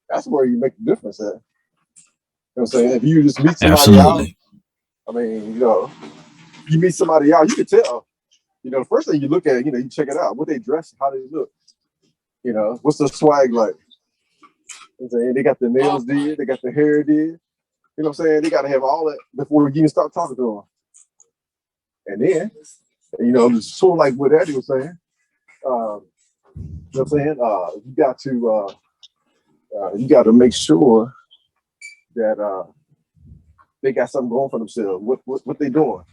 That's where you make the difference at. You know what I'm saying? If you just meet somebody out, I mean, you meet somebody out, you can tell. The first thing you look at, you check it out. What they dress, how they look. What's the swag like? You know what I'm saying? They got the nails did, they got the hair did. You know what I'm saying? They got to have all that before you even start talking to them. And then, it's sort of like what Eddie was saying. You know what I'm saying? You got to make sure that they got something going for themselves. What they doing?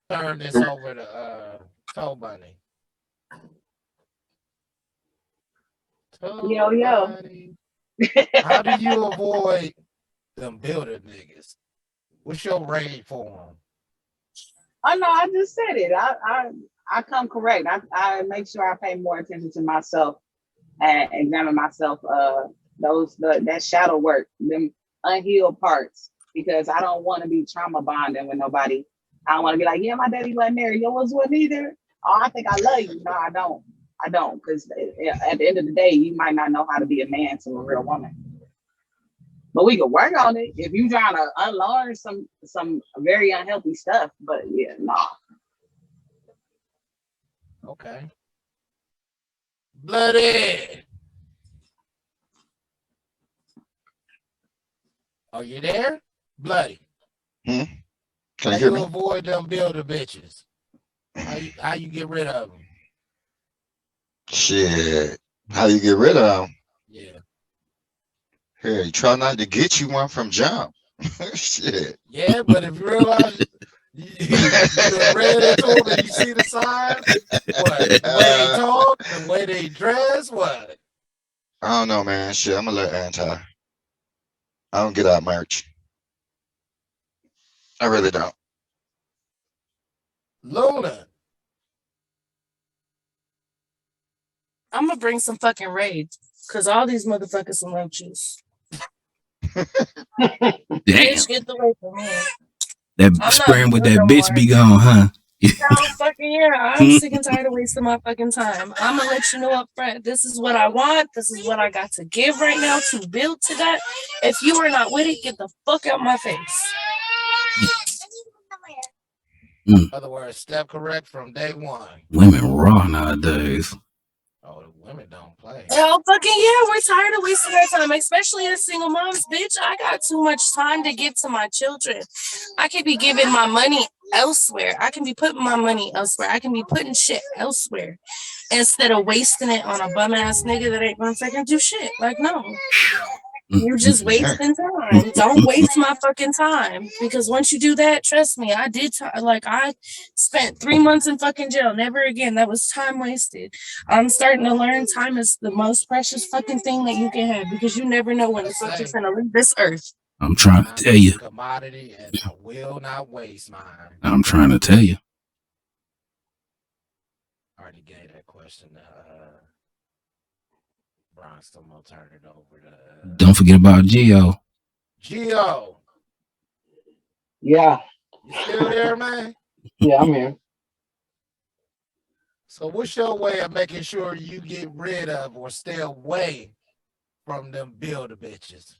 Turn this over to Toe Bunny.
Yo.
How do you avoid them builder niggas? What's your rate for them?
Oh no, I just said it. I come correct. I make sure I pay more attention to myself and examine myself. That shadow work, them unhealed parts, because I don't want to be trauma bonding with nobody. I don't want to be like, yeah, my daddy wasn't married. Yours wasn't either. Oh, I think I love you. No, I don't, because at the end of the day, you might not know how to be a man to a real woman. But we can work on it if you trying to unlearn some very unhealthy stuff. But yeah, no.
Okay. Bloody. Are you there? Bloody.
Can
How
you hear
you
me?
avoid them builder bitches? How you get rid of them?
Shit. How you get rid of them?
Yeah.
Hey, try not to get you one from jump. Shit.
Yeah, but if you realize you done read into them and you see the signs, what? The way they talk, the way they dress, what?
I don't know, man. Shit, I'm gonna let anti. I don't get out merch. I really don't.
Luna.
I'm gonna bring some fucking rage because all these motherfuckers some roaches.
Damn.
Bitch, get away from me.
That
I'm not
spraying with
doing
that
no
bitch
more.
be gone, huh?
No fucking yeah. I'm sick and tired of wasting my fucking time. I'm gonna let you know up front. This is what I want. This is what I got to give right now to build to that. If you are not with it, get the fuck out my face.
In other words, step correct from day one.
Women raw nowadays.
Oh, the women don't play.
Hell fucking yeah, we're tired of wasting our time, especially as single moms, bitch. I got too much time to give to my children. I could be giving my money elsewhere. I can be putting my money elsewhere. I can be putting shit elsewhere instead of wasting it on a bum ass nigga that ain't gonna fucking do shit. Like, no. You're just wasting time. Don't waste my fucking time. Because once you do that, trust me, I spent 3 months in fucking jail. Never again. That was time wasted. I'm starting to learn time is the most precious fucking thing that you can have because you never know when the fuck you're gonna leave this earth.
I'm trying to tell you.
Commodity, and I will not waste mine.
I'm trying to tell you.
I already gave that question to Bronx. I'm gonna turn it over to
Don't forget about Gio.
Gio.
Yeah,
You still there, man?
yeah, I'm here.
So what's your way of making sure you get rid of or stay away from them builder bitches?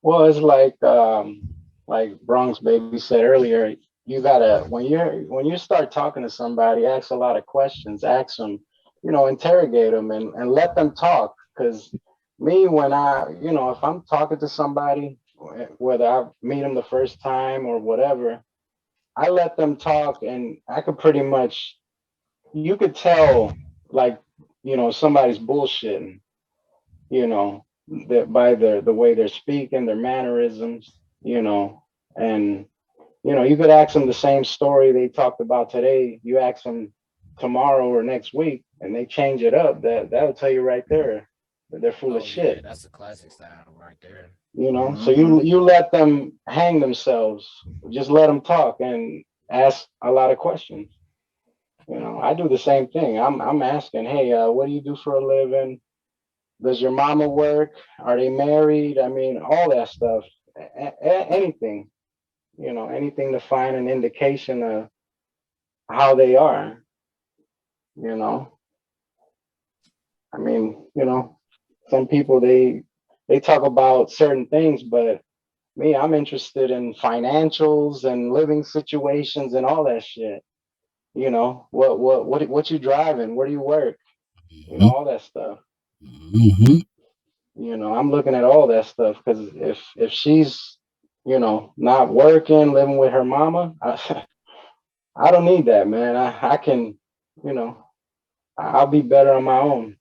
Well, it's like Bronx Baby said earlier, you gotta when you start talking to somebody, ask a lot of questions, ask them, interrogate them and let them talk. Because me, when if I'm talking to somebody, whether I meet them the first time or whatever, I let them talk, and I could pretty much, you could tell, like, somebody's bullshitting, that by the way they're speaking, their mannerisms, and you could ask them the same story they talked about today. You ask them tomorrow or next week, and they change it up. That'll tell you right there that they're full of shit.
Yeah, that's a classic style right there.
So you let them hang themselves. Just let them talk and ask a lot of questions. I do the same thing. I'm asking, hey, what do you do for a living? Does your mama work? Are they married? I mean, all that stuff. Anything, anything to find an indication of how they are. I mean, some people they talk about certain things, but me, I'm interested in financials and living situations and all that shit. What you driving? Where do you work? All that stuff. I'm looking at all that stuff because if she's, not working, living with her mama, I don't need that, man. I can, I'll be better on my own.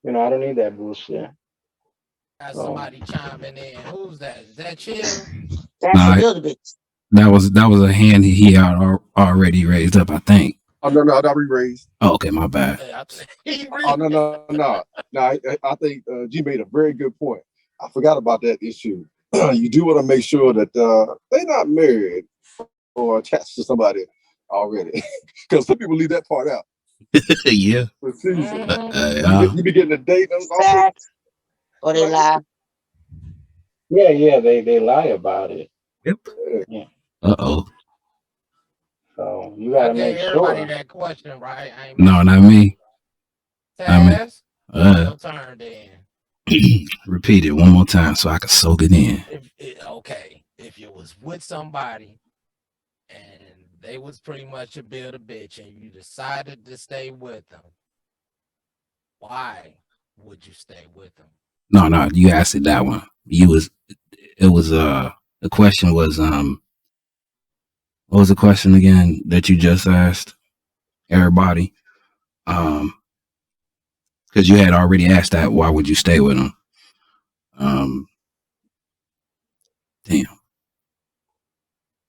I don't need that bullshit.
Got somebody chiming in. Who's that? Is that Chill?
That's the builder bitch.
That was a hand he had already raised up, I think.
Oh no, I re-raised.
Oh, okay, my bad.
Oh no. I think G made a very good point. I forgot about that issue. You do want to make sure that they're not married or attached to somebody already, because some people leave that part out.
Yeah.
You be getting a date.
Or they lie.
Yeah, they lie about it.
Yep.
Yeah.
Uh-oh.
So you gotta make
everybody
sure.
that question, right?
No, not me.
Taz, your turn then.
Repeat it one more time so I can soak it in.
If you was with somebody and they was pretty much a build a bitch and you decided to stay with them, why would you stay with them?
No, you asked it that one. The question was what was the question again that you just asked everybody? Because you had already asked that, why would you stay with them? Damn.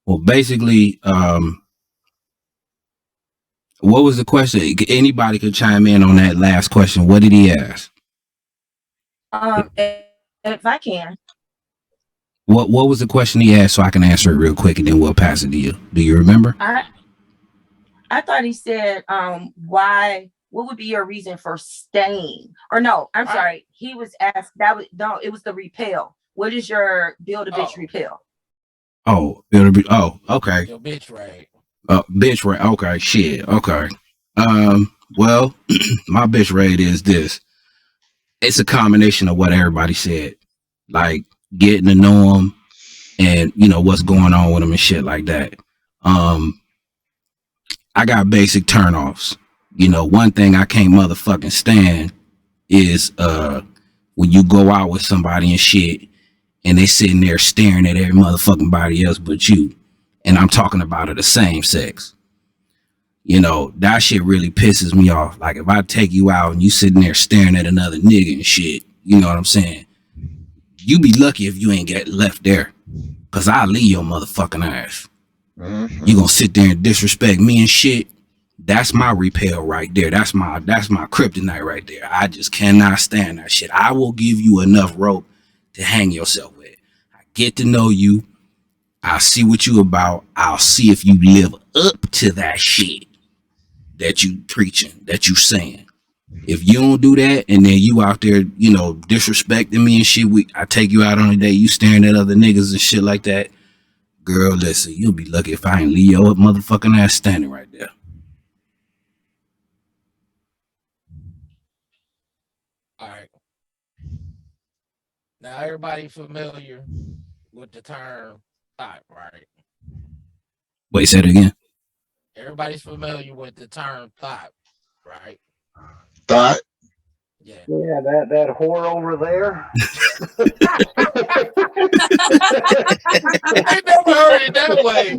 Well, basically, what was the question? Anybody could chime in on that last question. What did he ask?
If I can.
What was the question he asked so I can answer it real quick and then we'll pass it to you. Do you remember?
I thought he said, what would be your reason for staying? Or no, I'm sorry. He was asked it was the repel. What is your build a bitch repel?
Oh, it'll be okay.
Your bitch rate.
Bitch rate. Okay, shit. Okay. Well, my bitch rate is this. It's a combination of what everybody said. Like getting to know them and what's going on with them and shit like that. I got basic turnoffs. One thing I can't motherfucking stand is when you go out with somebody and shit and they sitting there staring at every motherfucking body else but you. And I'm talking about the same sex. That shit really pisses me off. Like if I take you out and you sitting there staring at another nigga and shit, you know what I'm saying? You be lucky if you ain't get left there. Cause I'll leave your motherfucking ass. Mm-hmm. You gonna sit there and disrespect me and shit. That's my repel right there. That's my kryptonite right there. I just cannot stand that shit. I will give you enough rope to hang yourself with. I get to know you. I'll see what you about. I'll see if you live up to that shit that you preaching, that you saying. If you don't do that and then you out there, disrespecting me and shit, I take you out on a day, you staring at other niggas and shit like that. Girl, listen, you'll be lucky if I ain't leave your motherfucking ass standing right there.
All right. Now everybody familiar with the term thought, right?
Wait, say it again.
Everybody's familiar with the term thought, right?
Thought?
Yeah.
Yeah, that whore over there.
I never heard it that way.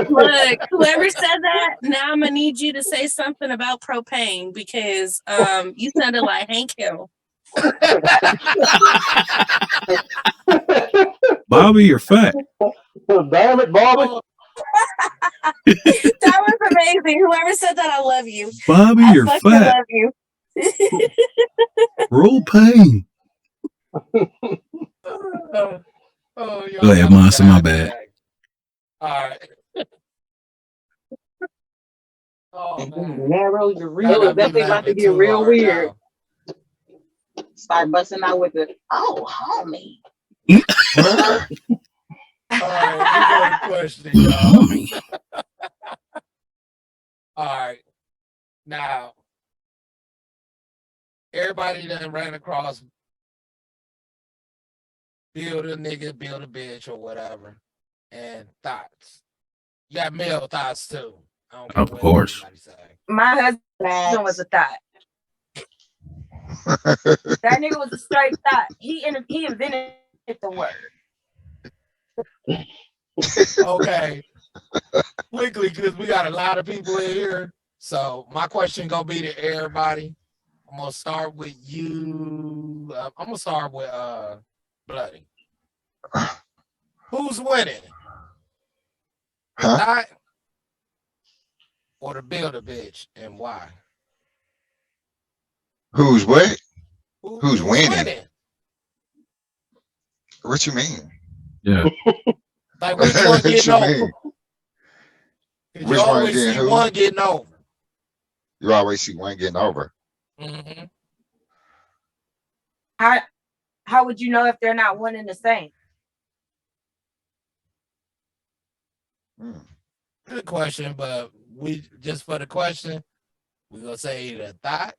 Look, whoever said that, now I'm gonna need you to say something about propane because you sounded like Hank Hill.
Bobby, you're fat.
Damn it, Bobby.
That was amazing. Whoever said that, I love you.
Bobby, you're fat.
I love you.
Propane. Go ahead, Monster. My bad.
All right. Oh man.
Narrow your real. It was definitely about to get real weird. Start busting out with the homie.
All right, we got a question, y'all. All right. Now, everybody done ran across build a nigga, build a bitch, or whatever, and thoughts. You got male thoughts too.
Of course.
My husband was a thought. That nigga was a straight thought. He invented the word.
Okay. Quickly, because we got a lot of people in here. So my question gonna be to everybody. I'm gonna start with you. I'm gonna start with Bloody. Who's winning? Not or the build a bitch, and why?
Who's what?
Who's winning?
What you mean?
Yeah.
Like which one getting over?
Which one getting who?
One getting over.
You always see one getting over.
Mm-hmm.
How would you know if they're not one and the same?
Good question, but we just for the question, we're gonna say the thought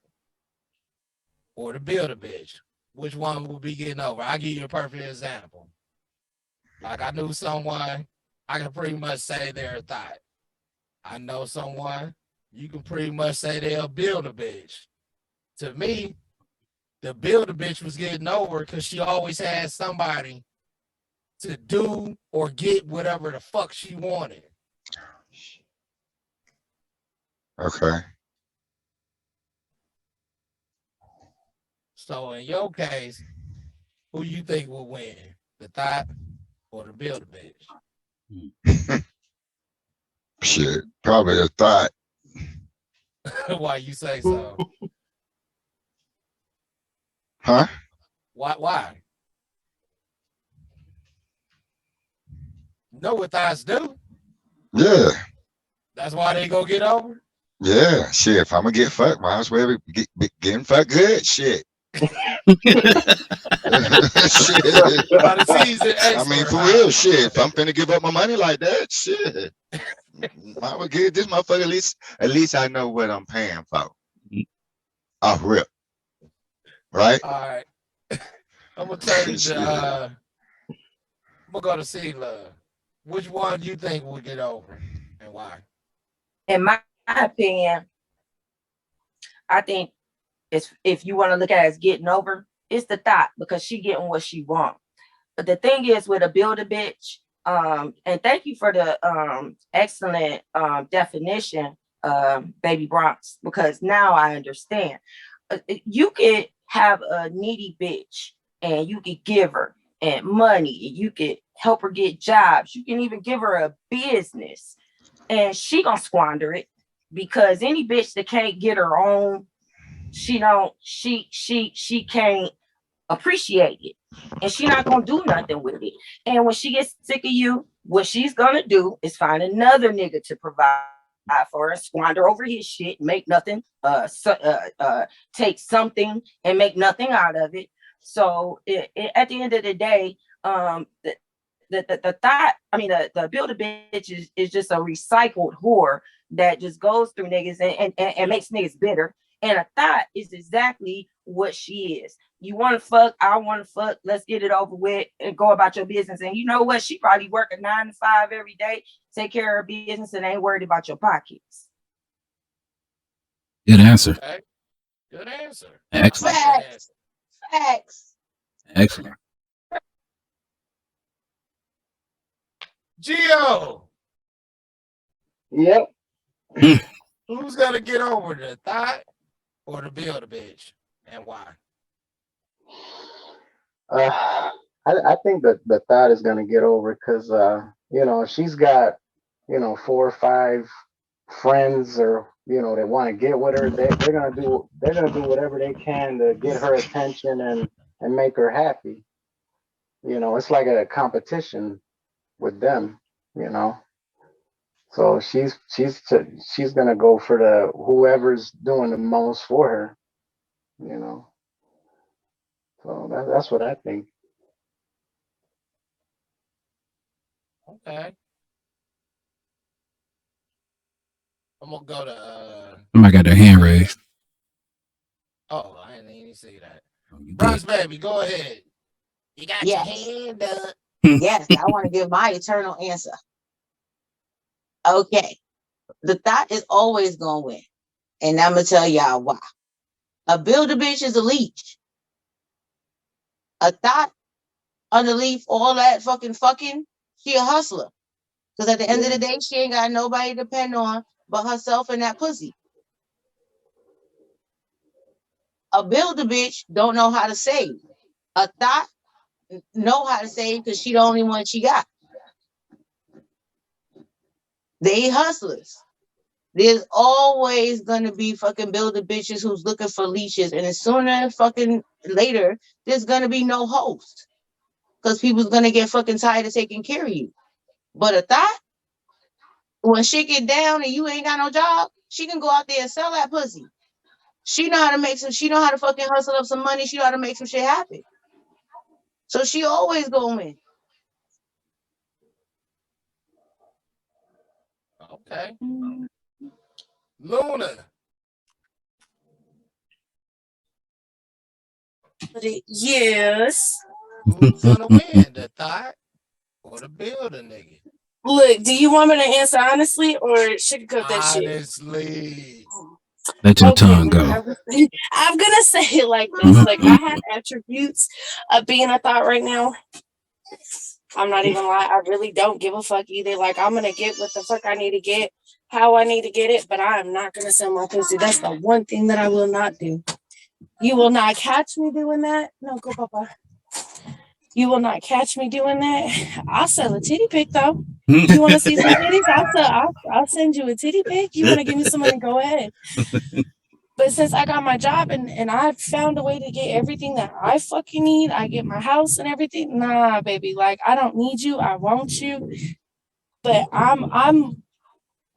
or the build a bitch. which one will be getting over? I'll give you a perfect example. Like I knew someone, I can pretty much say they're a thought. I know someone, you can pretty much say they'll build a bitch. To me, the build a bitch was getting over because she always had somebody to do or get whatever the fuck she wanted.
Okay.
So in your case, who you think will win? The thought or the build a bitch?
Shit, probably a thought.
Why you say so?
Huh?
Why? You know what thoughts do?
Yeah.
That's why they go get over.
Yeah. Shit, if I'm gonna get fucked, might as well be getting fucked good. Shit. Shit.
By the season
I mean,
expert,
for
huh?
real, shit. If I'm finna give up my money like that, shit. I would give this motherfucker at least I know what I'm paying for. Off rip. Right?
All right. I'm gonna turn it to I'm gonna go to C Love. Which one do you think will get over and why?
In my opinion, I think it's, if you want to look at it as getting over, it's the thought, because she getting what she want. But the thing is with a build a bitch, and thank you for the excellent definition, Baby Bronx, because now I understand. You could have a needy bitch and you could give her and money, you could help her get jobs, you can even give her a business, and she gonna squander it, because any bitch that can't get her own, she can't appreciate it, and she not gonna do nothing with it. And when she gets sick of you, what she's gonna do is find another nigga to provide for her, squander over his shit, make nothing, take something and make nothing out of it. So at the end of the day, the thought, I mean, the build a bitch is just a recycled whore that just goes through niggas and makes niggas bitter. And a thought is exactly what she is. You want to fuck, I want to fuck, let's get it over with and go about your business. And you know what? She probably work a 9 to 5 every day, take care of her business, and ain't worried about your pockets.
Good answer.
Okay. Good answer.
Excellent.
Facts. Facts.
Excellent.
Gio,
Yep.
who's gonna get over the thought or the build a bitch and why?
I think that the thought is gonna get over because she's got 4 or 5 friends, or that want to get with her. They're gonna do whatever they can to get her attention and make her happy. It's like a competition with them. So she's gonna go for the whoever's doing the most for her. So that's what I think.
Okay. I'm gonna go to
Somebody got their hand raised.
oh, I didn't even see that.
Oh, you
Bronx
good.
baby, go ahead. You got
Yes.
your hand up.
Yes, I want to give my eternal answer. Okay. The thought is always going to win. And I'm going to tell y'all why. A builder bitch is a leech. A thought underneath all that fucking, she a hustler. Because at the end of the day, she ain't got nobody to depend on but herself and that pussy. A builder bitch don't know how to save. A thought know how to save because she the only one she got. They hustlers. There's always gonna be fucking builder bitches who's looking for leashes, and as sooner fucking later, there's gonna be no host because people's gonna get fucking tired of taking care of you. But a thought, when shit get down and you ain't got no job, she can go out there and sell that pussy. She know how to make some. She know how to fucking hustle up some money. She know how to make some shit happen. So she always gonna win.
Okay. Luna.
Yes.
Who's gonna win, the thought or the builder nigga?
Look, do you want me to answer honestly or sugarcoat that shit?
Honestly.
Let your
Okay,
tongue go.
I'm gonna say it like this. Like I have attributes of being a thought right now. I'm not even lying. I really don't give a fuck either. Like I'm gonna get what the fuck I need to get, how I need to get it, but I am not gonna sell my pussy. That's the one thing that I will not do. You will not catch me doing that. No, go papa. You will not catch me doing that. I'll sell a titty pic though. You want to see some titties? I'll send you a titty pic. You want to give me some money? Go ahead. But since I got my job and I found a way to get everything that I fucking need, I get my house and everything. Nah, baby, like I don't need you. I want you. But I'm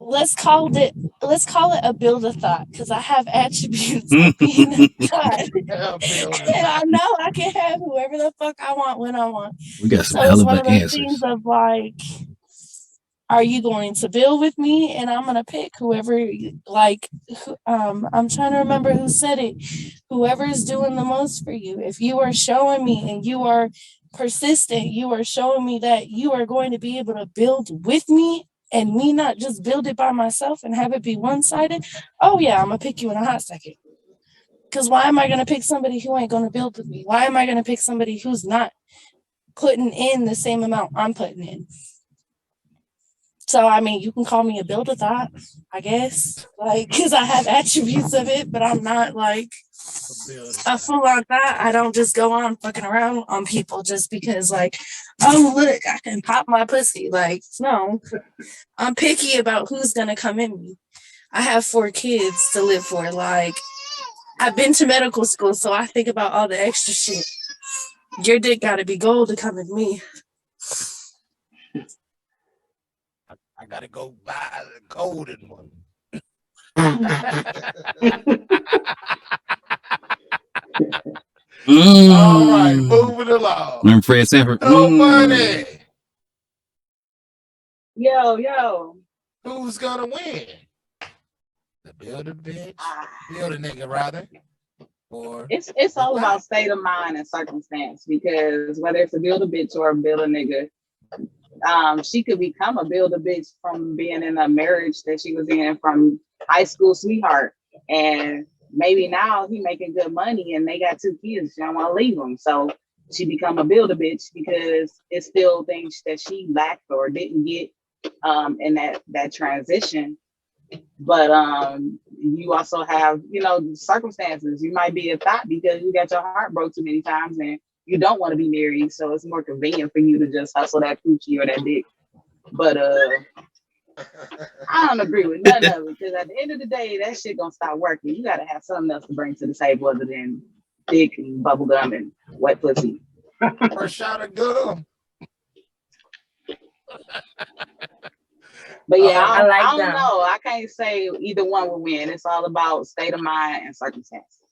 let's call it a build a thought because I have attributes of being a thought. And I know I can have whoever the fuck I want when I want.
We got some
So
hell
it's
of
one of
an
those
answers.
things of like, are you going to build with me? And I'm gonna pick whoever I'm trying to remember who said it. Whoever is doing the most for you. If you are showing me and you are persistent, you are showing me that you are going to be able to build with me and me not just build it by myself and have it be one-sided. Oh yeah, I'm gonna pick you in a hot second. Because why am I gonna pick somebody who ain't gonna build with me? Why am I gonna pick somebody who's not putting in the same amount I'm putting in? So, I mean, you can call me a builder thought, I guess, like, because I have attributes of it, but I'm not like a full on thought. I don't just go on fucking around on people just because, like, oh, look, I can pop my pussy. Like, no, I'm picky about who's going to come in me. I have 4 kids to live for. Like, I've been to medical school, so I think about all the extra shit. Your dick got to be gold to come in me.
I gotta go buy the golden one. All right, moving along.
Remember Fred Sanford?
No money.
Yo.
Who's gonna win? The builder bitch? Builder nigga rather. Or
It's all about state of mind and circumstance because whether it's a builder bitch or a builder nigga, she could become a builder bitch from being in a marriage that she was in from high school sweetheart. And maybe now he making good money and they got 2 kids. She don't want to leave them. So she become a builder bitch because it's still things that she lacked or didn't get in that transition. But you also have, circumstances. You might be a thought because you got your heart broke too many times and you don't want to be married, so it's more convenient for you to just hustle that coochie or that dick. But I don't agree with none of it because at the end of the day, that shit gonna stop working. You gotta have something else to bring to the table other than dick and bubble gum and wet pussy.
or a shot of gum.
But yeah,
I like
I don't
them.
know. I can't say either one will win. It's all about state of mind and circumstance.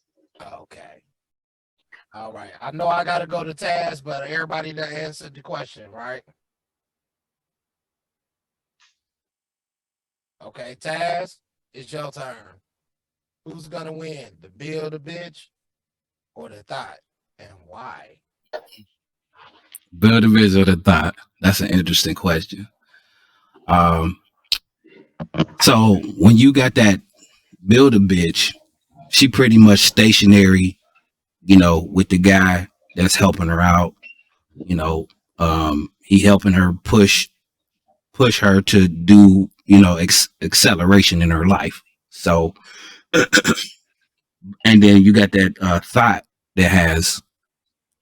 Okay. All right. I know I gotta go to Taz, but everybody that answered the question, right? Okay, Taz, it's your turn. Who's gonna win? The builder bitch or the thought? And why?
Builder bitch or the thought? That's an interesting question. So when you got that builder bitch, she pretty much stationary, with the guy that's helping her out. He helping her push her to do, acceleration in her life. So, and then you got that thought that has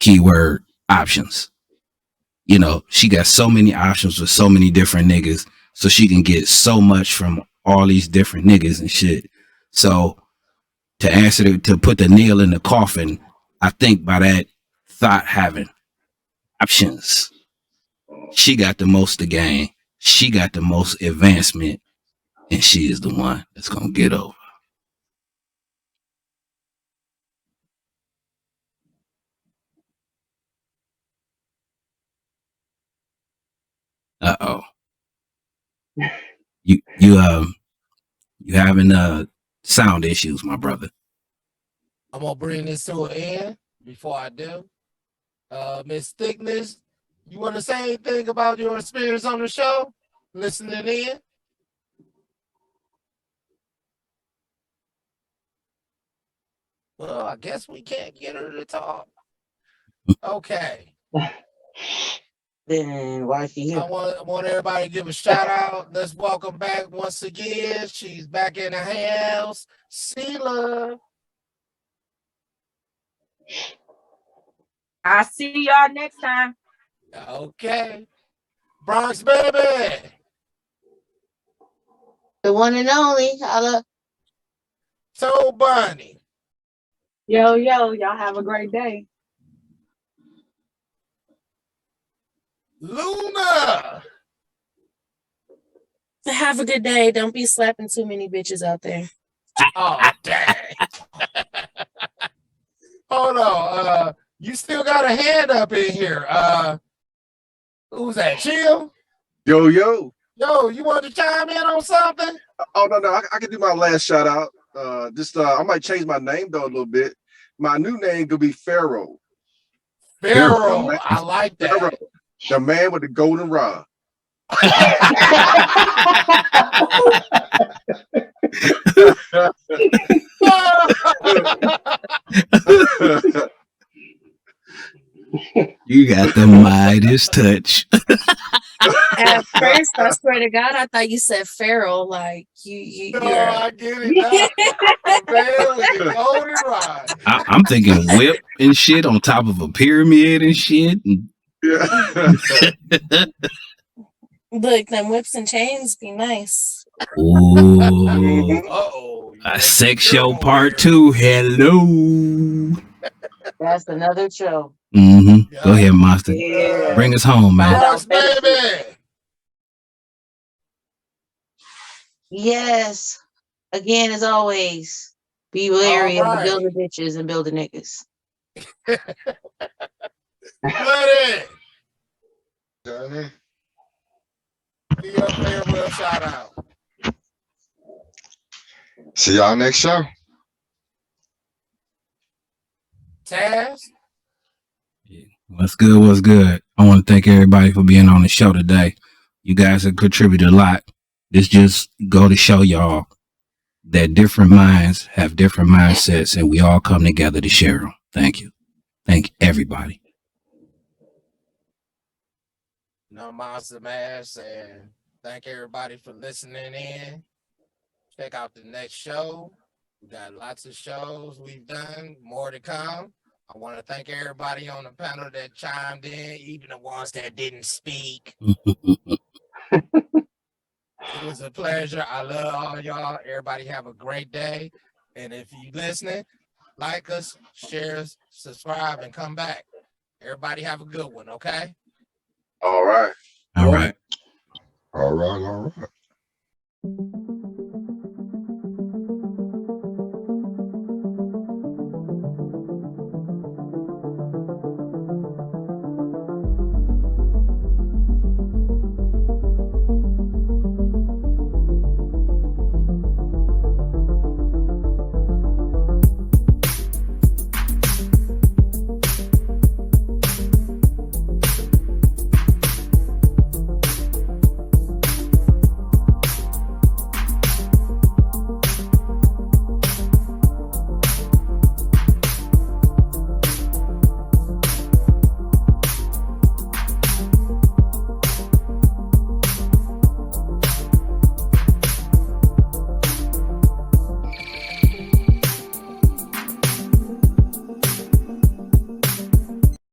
keyword options. She got so many options with so many different niggas, so she can get so much from all these different niggas and shit. So to put the nail in the coffin, I think by that thought having options, she got the most to gain. She got the most advancement, and she is the one that's gonna get over. Uh-oh. You having sound issues, my brother.
I'm gonna bring this to an end. before I do. Miss Thickness, you want to say anything about your experience on the show? Listening in? Well, I guess we can't get her to talk. Okay.
Then why is she
I
here?
want everybody to give a shout out. Let's welcome back once again. She's back in the house. Sheila.
I'll see y'all next time.
Okay. Bronx baby.
The one and only. Holla.
So Bunny.
Yo, y'all have a great day.
Luna.
Have a good day. Don't be slapping too many bitches out there.
Oh, dang. Hold on. You still got a hand up in here. Who's that? Chill?
Yo, yo.
Yo, you want to chime in on something?
Oh no, I can do my last shout out. I might change my name though a little bit. My new name could be Pharaoh.
Pharaoh. I like that.
Pharaoh, the man with the golden rod.
You got the Midas touch.
At first, I swear to God, I thought you said feral. Like you.
No,
You're
I get it now. The man with the golden rod.
I'm thinking whip and shit on top of a pyramid and shit.
Yeah.
look, them whips and chains be nice.
Ooh,
Uh-oh.
a sex show part 2. Hello.
That's another show.
Go ahead, Monster.
Yeah.
Bring us home, man.
Bronx baby.
Yes. Again, as always, be wary of the
right.
builder bitches and builder niggas.
Buddy.
Johnny.
Give your farewell shout out.
See y'all next show.
Taz.
What's good? What's good? I want to thank everybody for being on the show today. You guys have contributed a lot. This just go to show y'all that different minds have different mindsets, and we all come together to share them. Thank you. Thank everybody.
No Monster Mash, and thank everybody for listening in. Check out the next show. We got lots of shows we've done, more to come. I want to thank everybody on the panel that chimed in, even the ones that didn't speak. It was a pleasure. I love all y'all. Everybody have a great day. And if you listening, like us, share us, subscribe, and come back. Everybody have a good one, okay?
All right.
All right.
All right.